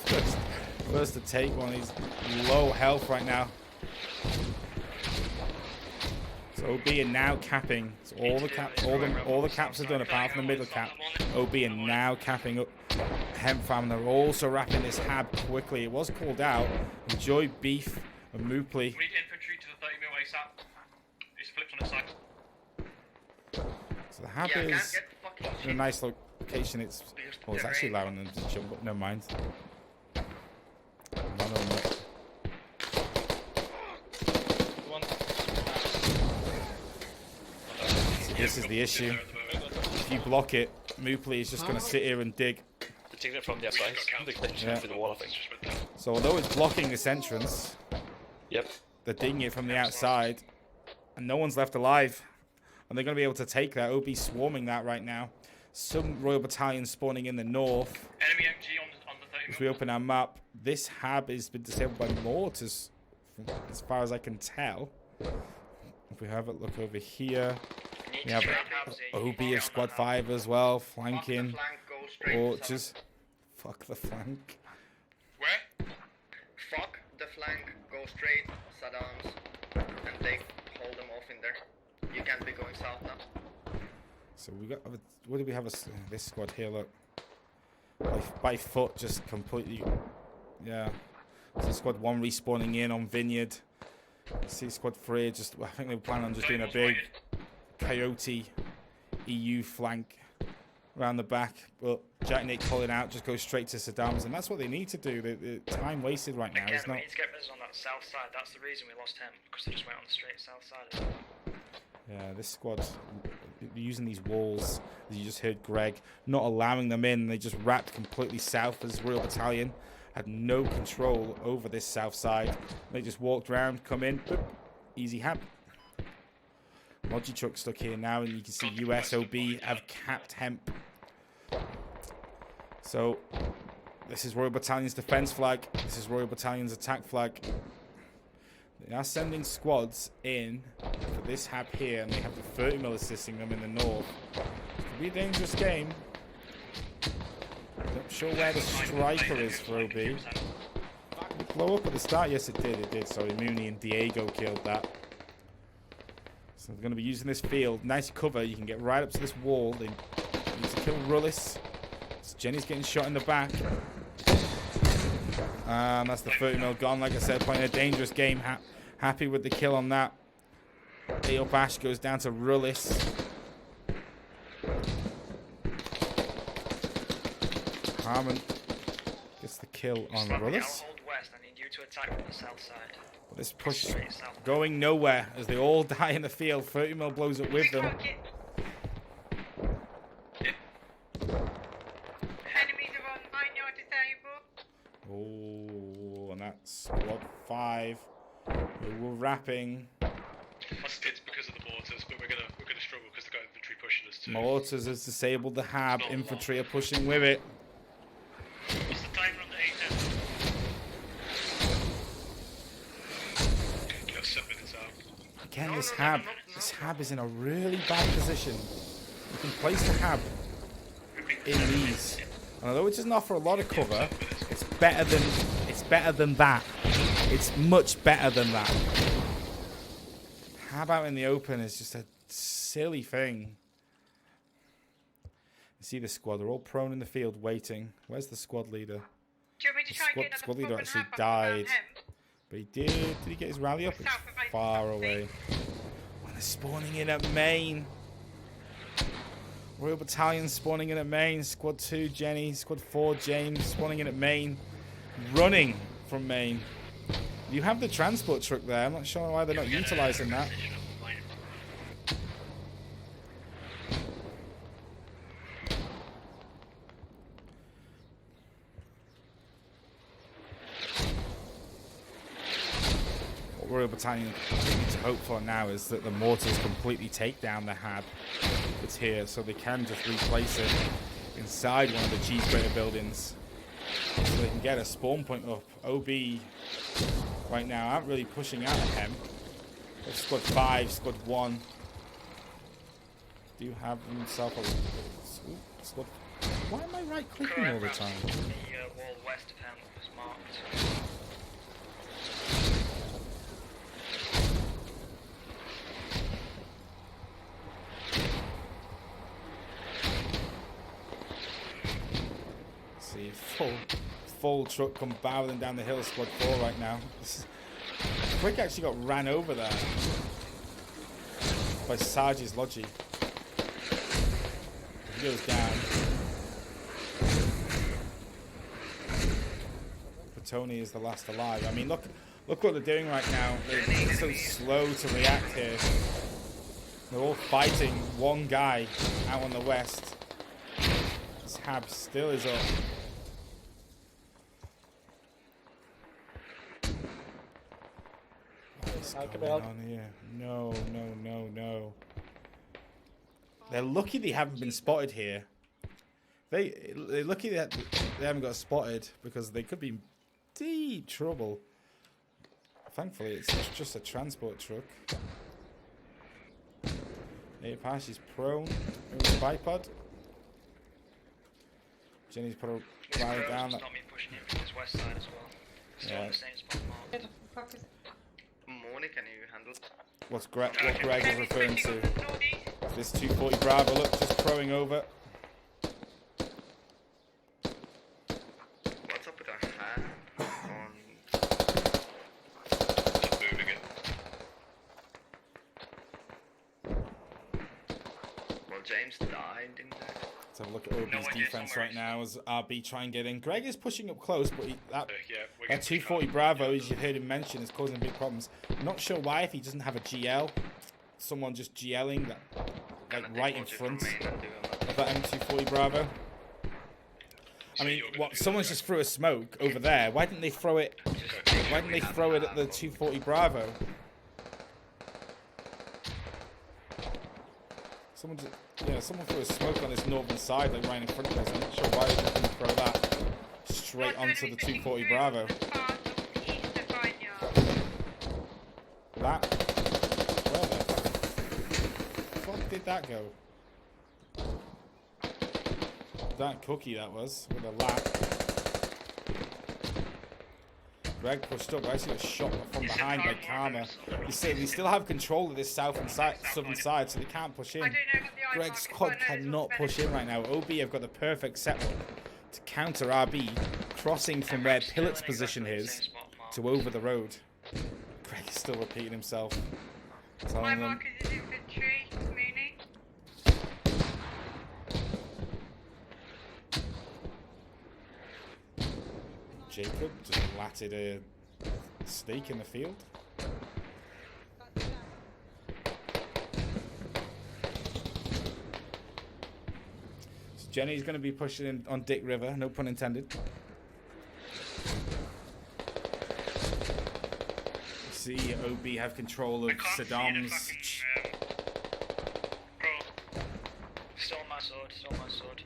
first to take one. He's low health right now. So So OB are now capping. So all the caps are done apart from the middle cap. OB are now capping up Hemp Farm. They're also wrapping this hab quickly. It was called out. Enjoy Beef and Mooply. We need infantry to the 30 mil ASAP. It's flipped on its side. So the hab is in a nice location. It's actually allowing them to jump, but never mind. So this is the issue. If you block it, Mooply is just going to sit here and dig. They're taking it from the outside. Yeah. Through the wall, I think. So although it's blocking this entrance, Yep. they're digging it from the outside, and no one's left alive. And they're going to be able to take that. OB swarming that right now. Some Royal Battalions spawning in the north. Enemy MG on the 30 If we open our map, this hab has been disabled by mortars, as far as I can tell. If we have a look over here, we have OB of Squad 5 as well, flanking. Orchards. Fuck the flank. Where? Fuck the flank, go straight, Saddam's, and they hold them off in there. You can't be going south now. So we got, what do we have? This squad here, look. By foot, just completely, yeah. So squad 1 respawning in on Vineyard. See squad 3, just, I think they were planning on just doing a big Coyote EU flank around the back. But Jack Nick calling out, just go straight to Saddam's, and that's what they need to do. The time wasted right now is not. We need to get res on that south side. That's the reason we lost him, because they just went on the straight south side of it. Yeah, this squad using these walls, as you just heard Greg, not allowing them in. They just wrapped completely south as Royal Battalion. Had no control over this south side. They just walked around, come in, boop, easy hab. Logi truck stuck here now, and you can see USOB have capped Hemp. So this is Royal Battalion's defense flag. This is Royal Battalion's attack flag. They are sending squads in for this hab here, and they have the 30 mil assisting them in the north. It could be a dangerous game. Not sure where the striker is for OB. Did it blow up at the start? Yes, it did. It did. Sorry, Mooney and Diego killed that. So they're going to be using this field. Nice cover. You can get right up to this wall. They need to kill Rullis. So Jenny's getting shot in the back. And that's the 30 mil gone. Like I said, playing a dangerous game. Happy with the kill on that. Up Ash goes down to Rullis. Harmon gets the kill on Rullis. But this push going nowhere as they all die in the field. 30 mil blows up with them. Oh, and that's squad 5. We're wrapping. It's because of the mortars, but we're gonna struggle because they've got infantry pushing us too. Mortars has disabled the hab. Infantry are pushing with it. What's the timer on the 8? Got 7 minutes out. Again, this hab is in a really bad position. You can place the hab in these. And although it doesn't offer a lot of cover, it's better than that. It's much better than that. Hab out in the open is just a silly thing. You see the squad, they're all prone in the field waiting. Where's the squad leader? The squad leader actually died. But he did he get his rally up? It's far away. And they're spawning in at main. Royal Battalion spawning in at main. Squad 2, Jenny. Squad 4, James. Spawning in at main. Running from main. You have the transport truck there. I'm not sure why they're not utilising that. What Royal Battalion need to hope for now is that the mortars completely take down the hab that's here, so they can just replace it inside one of the cheesegrater buildings, so they can get a spawn point up. OB right now aren't really pushing out of Hemp. Squad 5, Squad 1 do have themselves a squad. Why am I right clicking all the time? The wall west of Hemp was marked. See, full truck come barreling down the hill, squad 4 right now. Quick actually got ran over there by Sarge's Logi. He goes down. Tony is the last alive. I mean, look what they're doing right now. They're so slow to react here. They're all fighting one guy out on the west. This Hab still is up. What's going on here? No. They're lucky they haven't been spotted here. They're lucky that they haven't got spotted, because they could be in deep trouble. Thankfully, it's just a transport truck. Apache is prone. There's a bipod. Jenny's put a ride down. Not me pushing him from his west side as well. Still on the same spot mark. Morning, can you handle? What Greg is referring to. This 240 Bravo, look, just throwing over. What's up with our hat on? Moving it. Well, James died, didn't they? Let's have a look at OB's defense right now as RB try and get in. Greg is pushing up close, but that 240 Bravo, as you heard him mention, is causing big problems. Not sure why, if he doesn't have a GL. Someone just GLing that, like, right in front of that M240 Bravo. I mean, what? Someone's just threw a smoke over there. Why didn't they throw it? Why didn't they throw it at the 240 Bravo? Someone threw a smoke on this northern side, like right in front of us. I'm not sure why they didn't throw that straight onto the 240 Bravo. That? Where the fuck did that go? That cookie that was, with a lap. Greg pushed up. I see a shot from behind by Karma. We still have control of this southern side, southern side, so they can't push in. Greg's squad cannot push in right now. OB have got the perfect setup to counter RB, crossing from where Pilot's position is to over the road. Greg is still repeating himself. Telling them. Jacob just latted a stake in the field. So Jenny's going to be pushing in on Dick River, no pun intended. See OB have control of Saddam's. Still on my sword, still on my sword.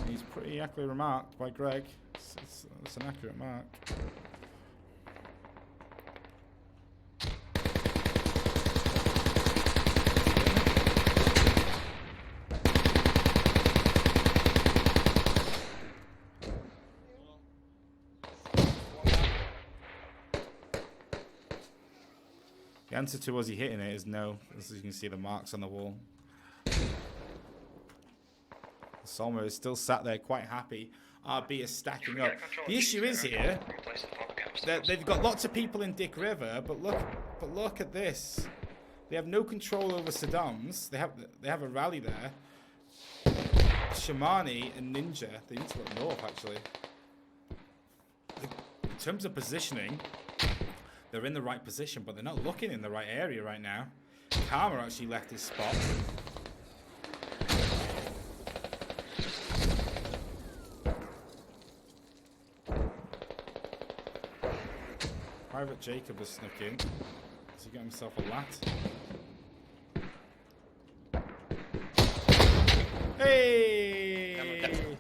He's pretty accurately remarked by Greg. It's an accurate mark. The answer to was he hitting it is no, as you can see the marks on the wall. Solmer is still sat there quite happy. RB is stacking up. The issue is here that they've got lots of people in Dick River, but look at this. They have no control over Saddam's. They have a rally there. Shamani and Ninja, they need to look north actually. In terms of positioning, they're in the right position, but they're not looking in the right area right now. Karma actually left his spot. Private Jacob has snuck in. Has he got himself a lat? Hey!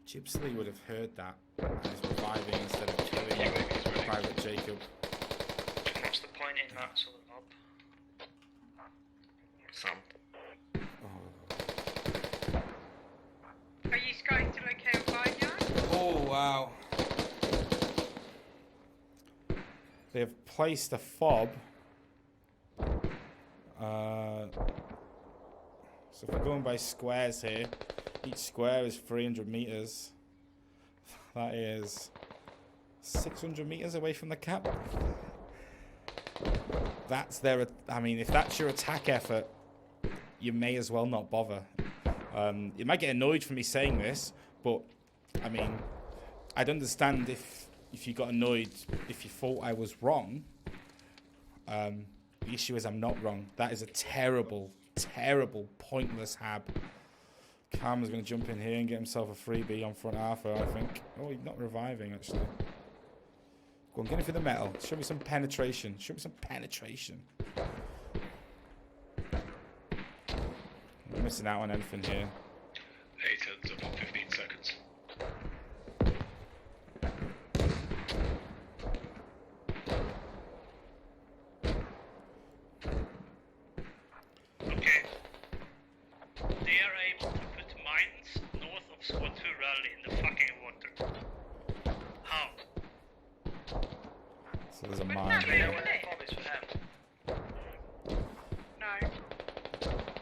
Gypsley would have heard that and is reviving instead of killing Private Jacob. What's the point in that sort of mob? Some. Are you going to locate a vineyard? Oh, wow. They have placed a fob So if we're going by squares here, each square is 300 meters. That is 600 meters away from the cap. That's their. I mean, if that's your attack effort, you may as well not bother. You might get annoyed for me saying this, but I mean, I'd understand if you got annoyed if you thought I was wrong. The issue is I'm not wrong. That is a terrible, terrible, pointless hab. Karma's going to jump in here and get himself a freebie on front alpha, I think. Oh, he's not reviving, actually. Go on, get him for the metal. Show me some penetration. Show me some penetration. I'm missing out on anything here. 8 turns up in 15 seconds. Okay. They are able to put mines north of Squad 2 rally in the fucking water. How? So there's a What's mine that, here. isn't it? No.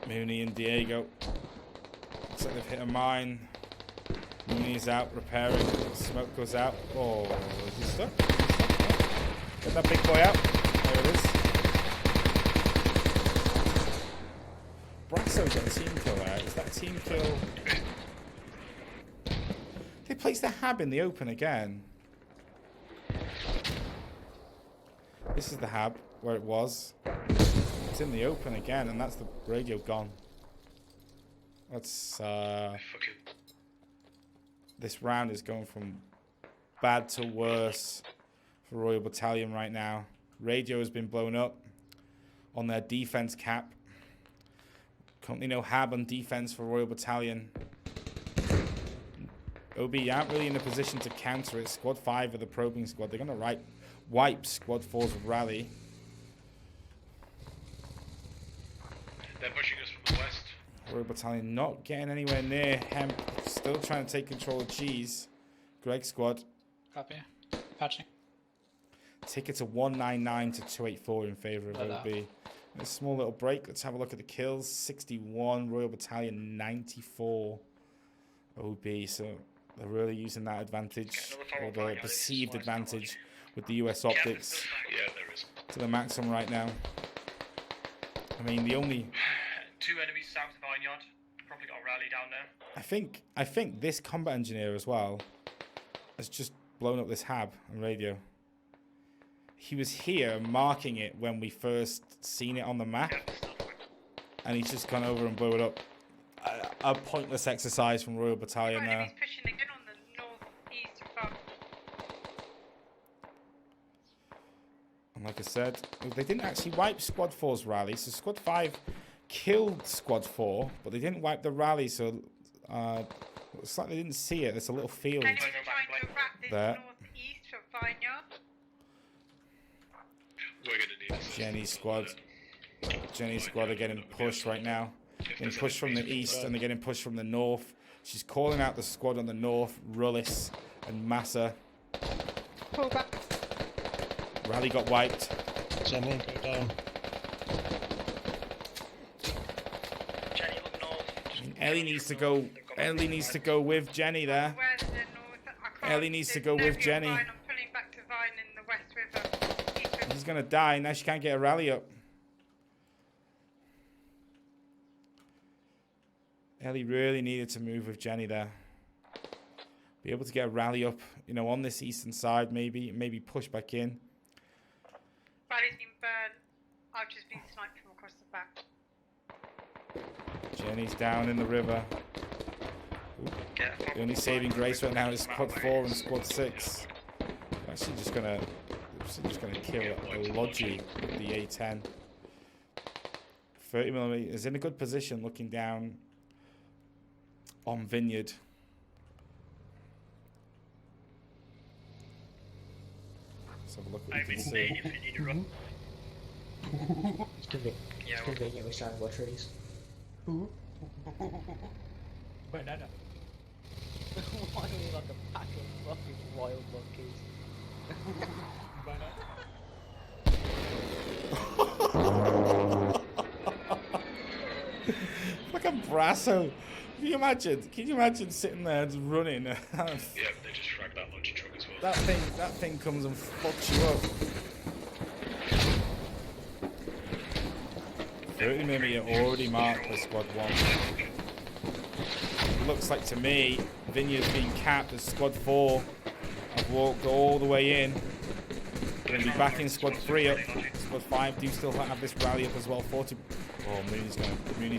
Mooney and Diego. Looks like they've hit a mine. Mooney's out repairing. Smoke goes out. Oh, is he stuck? Get that big boy out. There it is. Brasso got a team kill there. Is that team kill? They placed the hab in the open again. This is the hab where it was. It's in the open again, and that's the radio gone. Let's this round is going from bad to worse for Royal Battalion right now. Radio has been blown up on their defense cap. Currently no hab on defense for Royal Battalion. OB aren't really in a position to counter it. Squad 5 of the probing squad. They're going to wipe Squad 4's rally. They're pushing us from the west. Royal Battalion not getting anywhere near Hemp. Still trying to take control of Cheese. Greg squad. Copy. Patching. Ticket to 199 to 284 in favour of OB. A small little break. Let's have a look at the kills. 61. Royal Battalion 94. OB. So they're really using that advantage, or the perceived advantage, with the US optics to the maximum right now. I mean, the only... 2 enemies south of Vineyard. Probably got a rally down there. I think this combat engineer as well has just blown up this hab on radio. He was here marking it when we first seen it on the map, and he's just gone over and blew it up. A pointless exercise from Royal Battalion there. He's pushing again on the northeast front. And like I said, they didn't actually wipe Squad 4's rally, so Squad 5 killed Squad 4, but they didn't wipe the rally, so it's like they didn't see it. There's a little field Trying to wrap this there. northeast of Vineyard. We're gonna need Jenny's squad are getting pushed right now. Getting pushed from the east, and they're getting pushed from the north. She's calling out the squad on the north, Rullis and Massa. Pull back. Rally got wiped. Jenny, go down. Jenny, look north. Ellie needs to go. Ellie needs to go with Jenny there. Where's the north? I can't. Ellie needs to go with Jenny. Vine. I'm pulling back to Vine in the West River. East River. He's gonna die now. She can't get a rally up. Ellie really needed to move with Jenny there. Be able to get a rally up, you know, on this eastern side, maybe push back in. Rally's been burned. I've just been sniped from across the back. Jenny's down in the river. The only saving grace right now is Squad 4 and Squad 6. Actually just gonna kill a Logi with the A10. 30mm is in a good position looking down on Vineyard. Let's have a look what we can see. If you need a run. It's convenient we stand by trees. Wait, no. Why are we like a pack of fucking wild monkeys? Like a Brasso. Can you imagine? Can you imagine sitting there just running? Yeah, they just fragged that launcher truck as well. That thing comes and fucks you up. 30mm already marked for squad 1. It looks like to me, Vineyard's being capped as squad 4. I've walked all the way in. Going to be back in squad 3 up. Squad 5 do still have this rally up as well. 40. Oh, Mooney's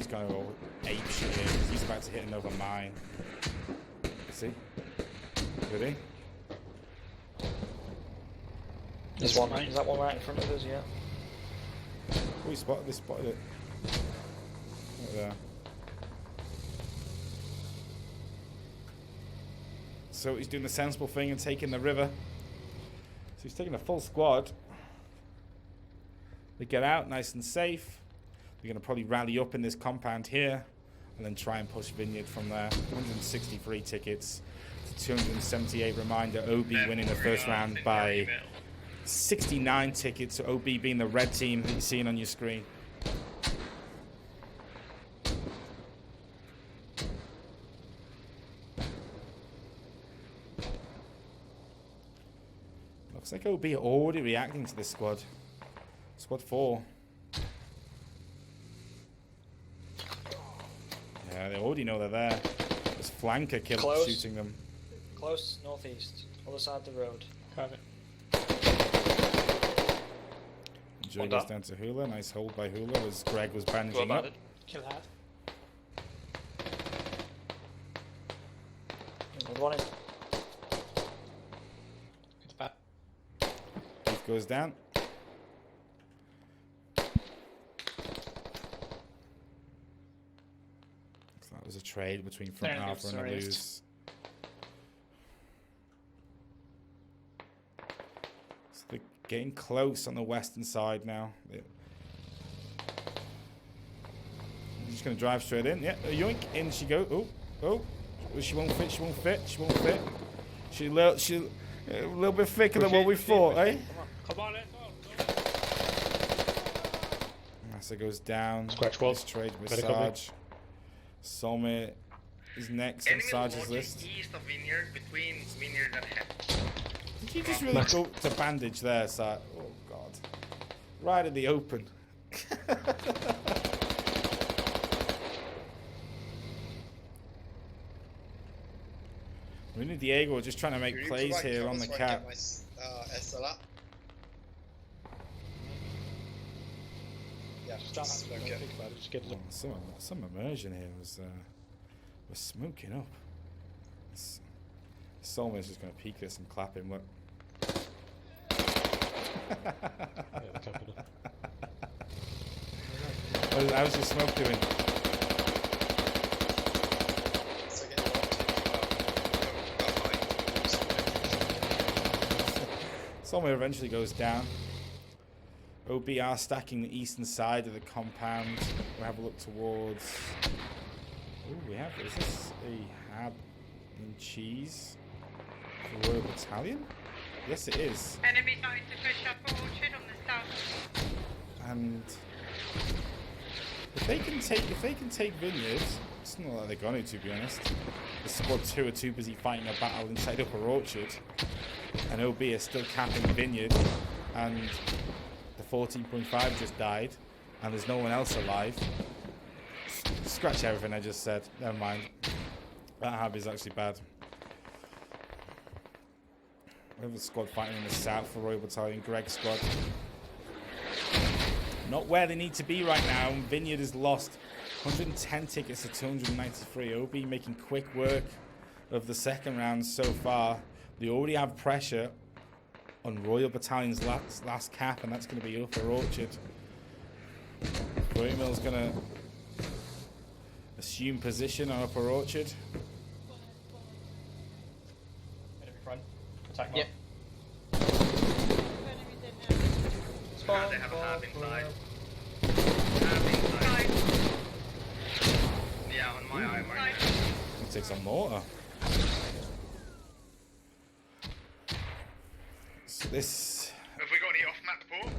going to go ape shit here because he's about to hit another mine. See? Ready? There's one. Is that one right in front of us? Yeah. Oh, he spotted it. Right there. So he's doing the sensible thing and taking the river. So he's taking a full squad. They get out nice and safe. They're going to probably rally up in this compound here and then try and push Vineyard from there. 163 tickets to 278. Reminder, OB winning the first round by 69 tickets. So OB being the red team that you're seeing on your screen. Looks like OB are already reacting to this squad. Squad 4. Yeah, they already know they're there. This flanker shooting them. Close, northeast. Other side of the road. Got it. Joe goes down to Hula. Nice hold by Hula as Greg was bandaging up. Kill that. Another one in. It's bad. Keith goes down. That was a trade between front half and a lose. So they're getting close on the western side now. They're just going to drive straight in. Yeah, yoink, in she goes. Oh, she won't fit. She won't fit. She's a little bit thicker than what we thought, eh? Come on, let's go. Massa goes down. Scratch wall. Nice trade with Sarge. Solmir is next on Sarge's list. East of Vineyard, between Vineyard and Hemp. Did you just really go to bandage there, Sarge? Oh god. Right in the open. Really, Diego just trying to make plays here on the cap. Some immersion here was smoking up. Solman's just going to peek this and clap him. Look. How's your smoke doing? Solman eventually goes down. OBR stacking the eastern side of the compound. We'll have a look towards. Oh, is this a hab in cheese for Royal Battalion? Yes, it is. Enemy starting to push up Orchard on the south. And if they can take Vineyard, it's not like they're going to be honest. The squad 2 are too busy fighting a battle inside Upper Orchard, and OB are still capping Vineyard, and the 14.5 just died, and there's no one else alive. Scratch everything I just said. Never mind. That hab is actually bad. We have a squad fighting in the south for Royal Battalion. Greg's squad. Not where they need to be right now. Vineyard has lost 110 tickets to 293. OB making quick work of the second round so far. They already have pressure on Royal Battalion's last cap, and that's going to be Upper Orchard. Mill's going to assume position on Upper Orchard. Front. Attack mode. Yep. Yeah, they have a hab inside. Hab inside. Yeah, on my eye mark. He takes a mortar. So this Have we got any off-map port?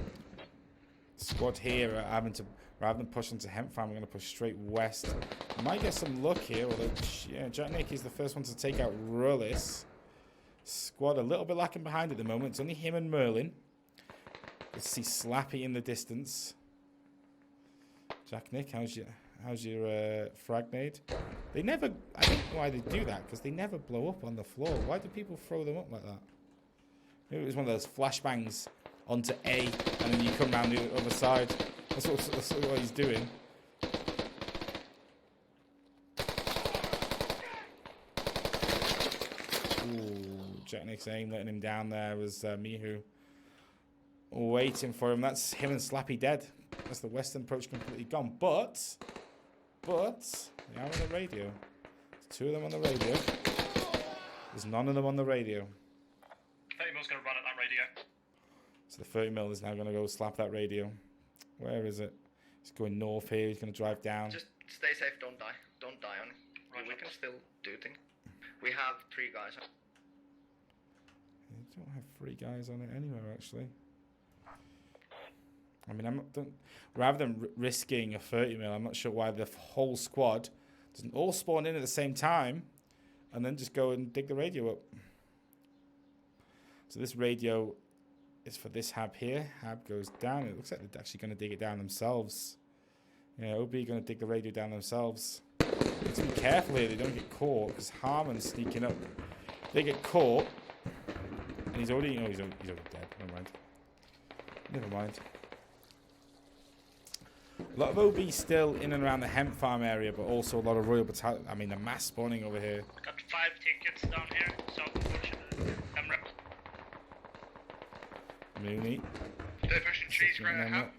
squad here are having to, rather than push into Hemp Farm, we're going to push straight west Might get some luck here, although, yeah, Jack Nick is the first one to take out Rullis. Squad a little bit lacking behind at the moment. It's only him and Merlin. Let's see Slappy in the distance. Jack Nick, how's your frag nade? They never, I don't know why they do that, because they never blow up on the floor. Why do people throw them up like that? Maybe it was one of those flashbangs onto A, and then you come around the other side. That's what he's doing. Ooh, Jack Nick's aim letting him down there was Mihu. Waiting for him. That's him and Slappy dead. That's the Western approach completely gone. But they are on the radio. There's 2 of them on the radio. There's none of them on the radio. 30 mil's going to run at that radio. So the 30 mil is now going to go slap that radio. Where is it? He's going north here. He's going to drive down. Just stay safe. Don't die. Don't die on it. Right, we can still do things. We have 3 guys. You don't have 3 guys on it anywhere, actually. I mean, rather than risking a 30 mil, I'm not sure why the whole squad doesn't all spawn in at the same time and then just go and dig the radio up. So this radio is for this hab here. Hab goes down. It looks like they're actually going to dig it down themselves. Yeah, OB going to dig the radio down themselves. Have to be careful here they don't get caught, because Harmon's sneaking up. They get caught, and he's already dead. Never mind. Never mind. A lot of OB still in and around the hemp farm area, but also a lot of Royal Battalion. I mean, the mass spawning over here. Got 5 tickets down here, south of Emre. Mooney. They're pushing cheese right at Hab.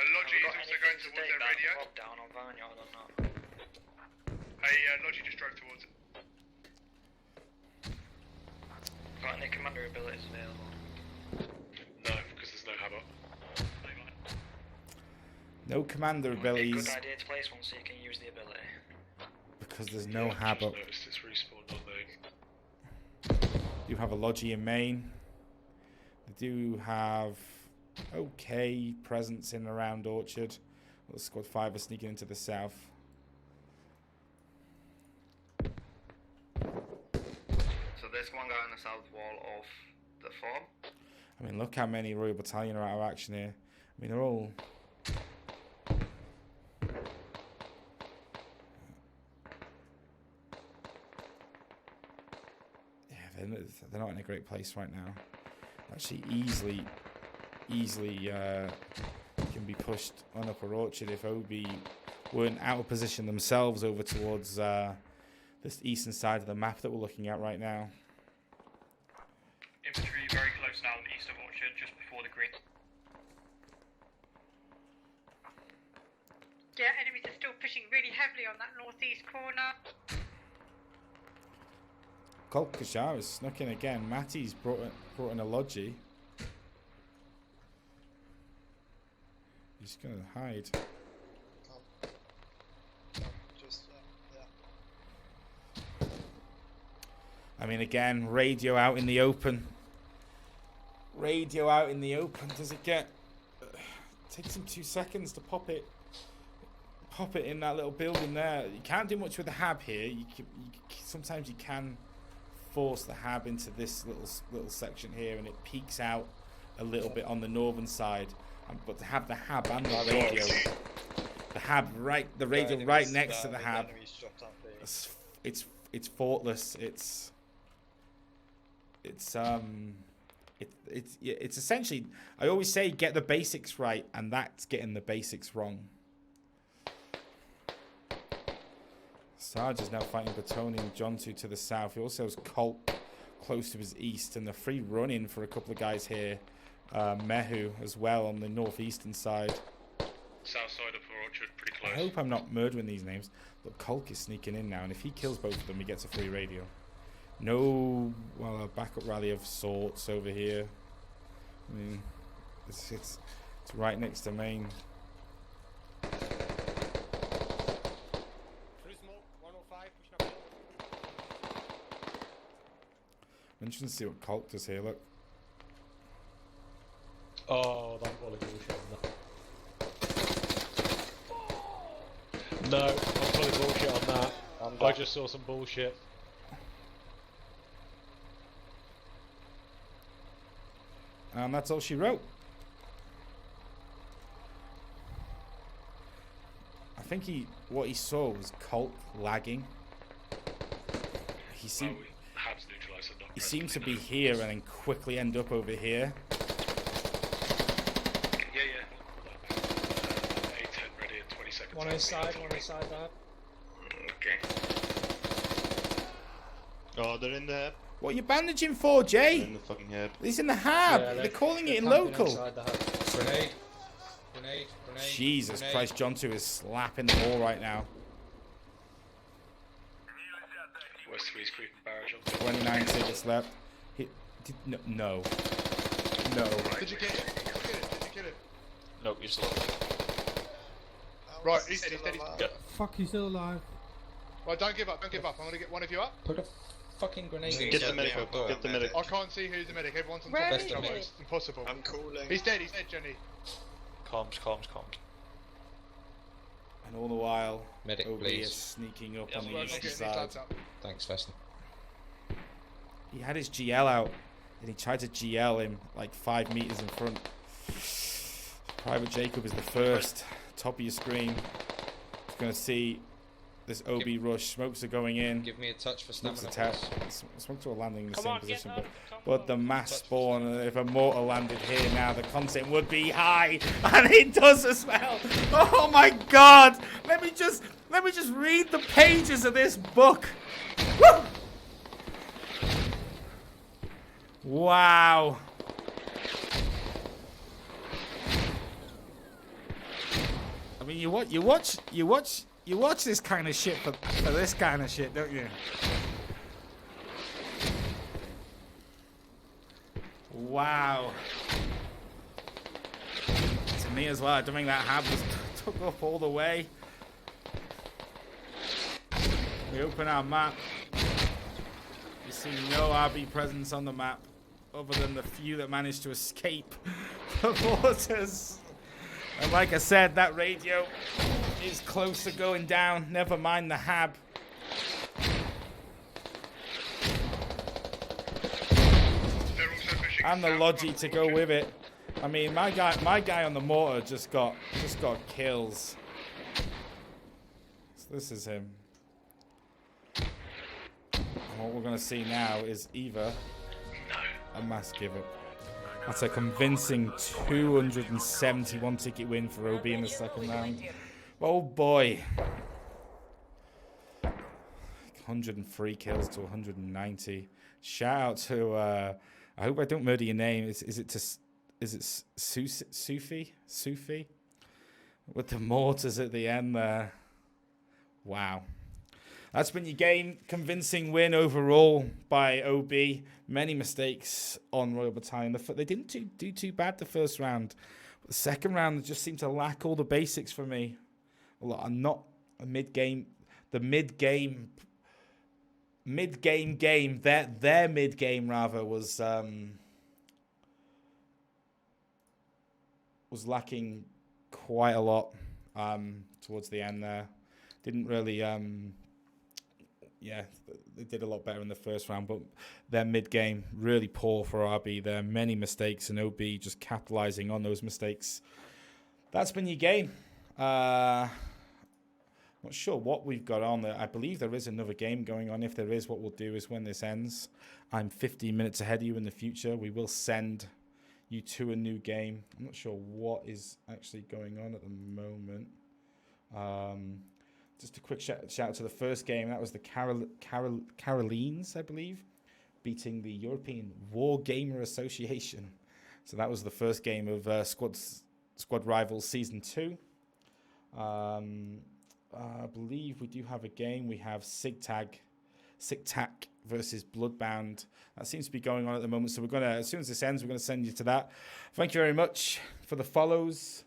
Logi is also going towards their radio. Down on Vineyard or not? Hey, Logi just drove towards it. Got any commander abilities available? No, because there's no Hab up. No commander Would be a abilities. good idea to place one so you can use the ability. Because there's no hab up. Noticed it's respawned on there. You have a Logi in main. They do have okay presence in and around Orchard. Well, squad 5 are sneaking into the south. So there's one guy on the south wall of the farm. I mean, look how many Royal Battalion are out of action here. I mean, they're all... They're not in a great place right now. Actually, easily can be pushed on Upper Orchard if OB weren't out of position themselves over towards this eastern side of the map that we're looking at right now. Infantry very close now on the east of Orchard, just before the green. Yeah, enemies are still pushing really heavily on that northeast corner. Kolkashar is snuck in again. Matty's brought in a Logi. He's going to hide. I mean, again, radio out in the open. Radio out in the open. Does it get... takes him 2 seconds to pop it. Pop it in that little building there. You can't do much with the hab here. Sometimes you can force the hab into this little section here, and it peeks out a little bit on the northern side. But to have the hab and the radio, the radio right next to the hab, it's faultless. It's essentially, I always say get the basics right, and that's getting the basics wrong. Sarge is now fighting Batoni and Jontu to the south. He also has Colt close to his east, and the free run-in for a couple of guys here. Mehu as well on the northeastern side. South side of Orchard, pretty close. I hope I'm not murdering these names. Look, Kolk is sneaking in now, and if he kills both of them, he gets a free radio. No, well, a backup rally of sorts over here. I mean, it's right next to main. I'm interested to see what Kolk does here. Look. Oh, that was a cool shot. No, I'm calling bullshit on that. I just saw some bullshit. And that's all she wrote. I think what he saw was Colt lagging. He seemed to be here and then quickly end up over here. Yeah. A10 ready in 20 seconds. One inside that. Okay. Oh, they're in there. What are you bandaging for, Jay? They're in the fucking head. He's in the hab. Yeah, they're calling it in camping local. outside the hut. Grenade. Jesus Christ, John 2 is slapping the wall right now. West 3's creeping barrage on. 29 seconds left. No. Did you get it? Nope, you're still alive. Right, he's dead. Fuck, he's still alive. Right, don't give up. I'm gonna get one of you up. Put a fucking grenade in. Get the medic up. Get the medic. I can't see who's the medic. Everyone's on top of each other. It's impossible. I'm calling. He's dead, Jenny. Comms. And all the while, Medic, OB please. is sneaking up on the I'm eastern getting these side. lads up. Thanks, Fester. He had his GL out, and he tried to GL him like 5 meters in front. Private Jacob is the first. Top of your screen. He's going to see this OB rush. Smokes are going in. Give me a touch for Smokes stamina. attack. Smokes are landing in the same position, but the mass spawn. If a mortar landed here now, the content would be high, and it does as well. Oh my God! Let me just read the pages of this book. Woo! Wow. I mean, you watch this kind of shit for this kind of shit, don't you? Wow. To me as well, I don't think that hab was took up all the way. We open our map. You see no RB presence on the map, other than the few that managed to escape the waters. And like I said, that radio is close to going down. Never mind the hab. And the logi to go with it. I mean, my guy on the mortar just got kills. So this is him. And what we're gonna see now is either a mass give up. That's a convincing 271 ticket win for OB in the second round. Oh boy. 103 kills to 190. Shout out to I hope I don't murder your name. Is it Sufi? With the mortars at the end there. Wow. That's been your game. Convincing win overall by OB. Many mistakes on Royal Battalion. They didn't do too bad the first round. But the second round, they just seemed to lack all the basics for me. Well, I'm not a mid-game. The mid-game game. Their mid-game, rather, was lacking quite a lot towards the end there. Didn't really... yeah, they did a lot better in the first round, but their mid-game, really poor for RB. There are many mistakes, and OB just capitalizing on those mistakes. That's been your game. Not sure what we've got on there. I believe there is another game going on. If there is, what we'll do is when this ends, I'm 15 minutes ahead of you in the future. We will send you to a new game. I'm not sure what is actually going on at the moment. Just a quick shout out to the first game. That was the Carolines, I believe, beating the European War Gamer Association. So that was the first game of Squad Rivals Season 2. I believe we do have a game. We have SIGTAC versus Bloodbound. That seems to be going on at the moment. So we're going to, as soon as this ends, we're going to send you to that. Thank you very much for the follows,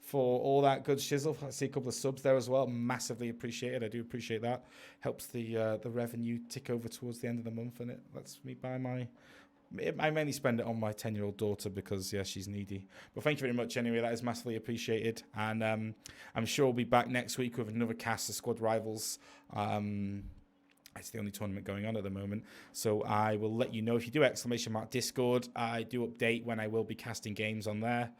for all that good shizzle. I see a couple of subs there as well. Massively appreciated. I do appreciate that. Helps the revenue tick over towards the end of the month, and it lets me buy my I mainly spend it on my 10-year-old daughter because, yeah, she's needy. But thank you very much anyway. That is massively appreciated. And I'm sure we'll be back next week with another cast of Squad Rivals. It's the only tournament going on at the moment. So I will let you know. If you do !Discord, I do update when I will be casting games on there.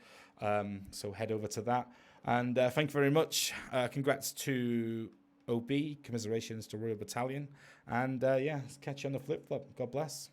So head over to that. And thank you very much. Congrats to OB. Commiserations to Royal Battalion. And yeah, catch you on the flip-flop. God bless.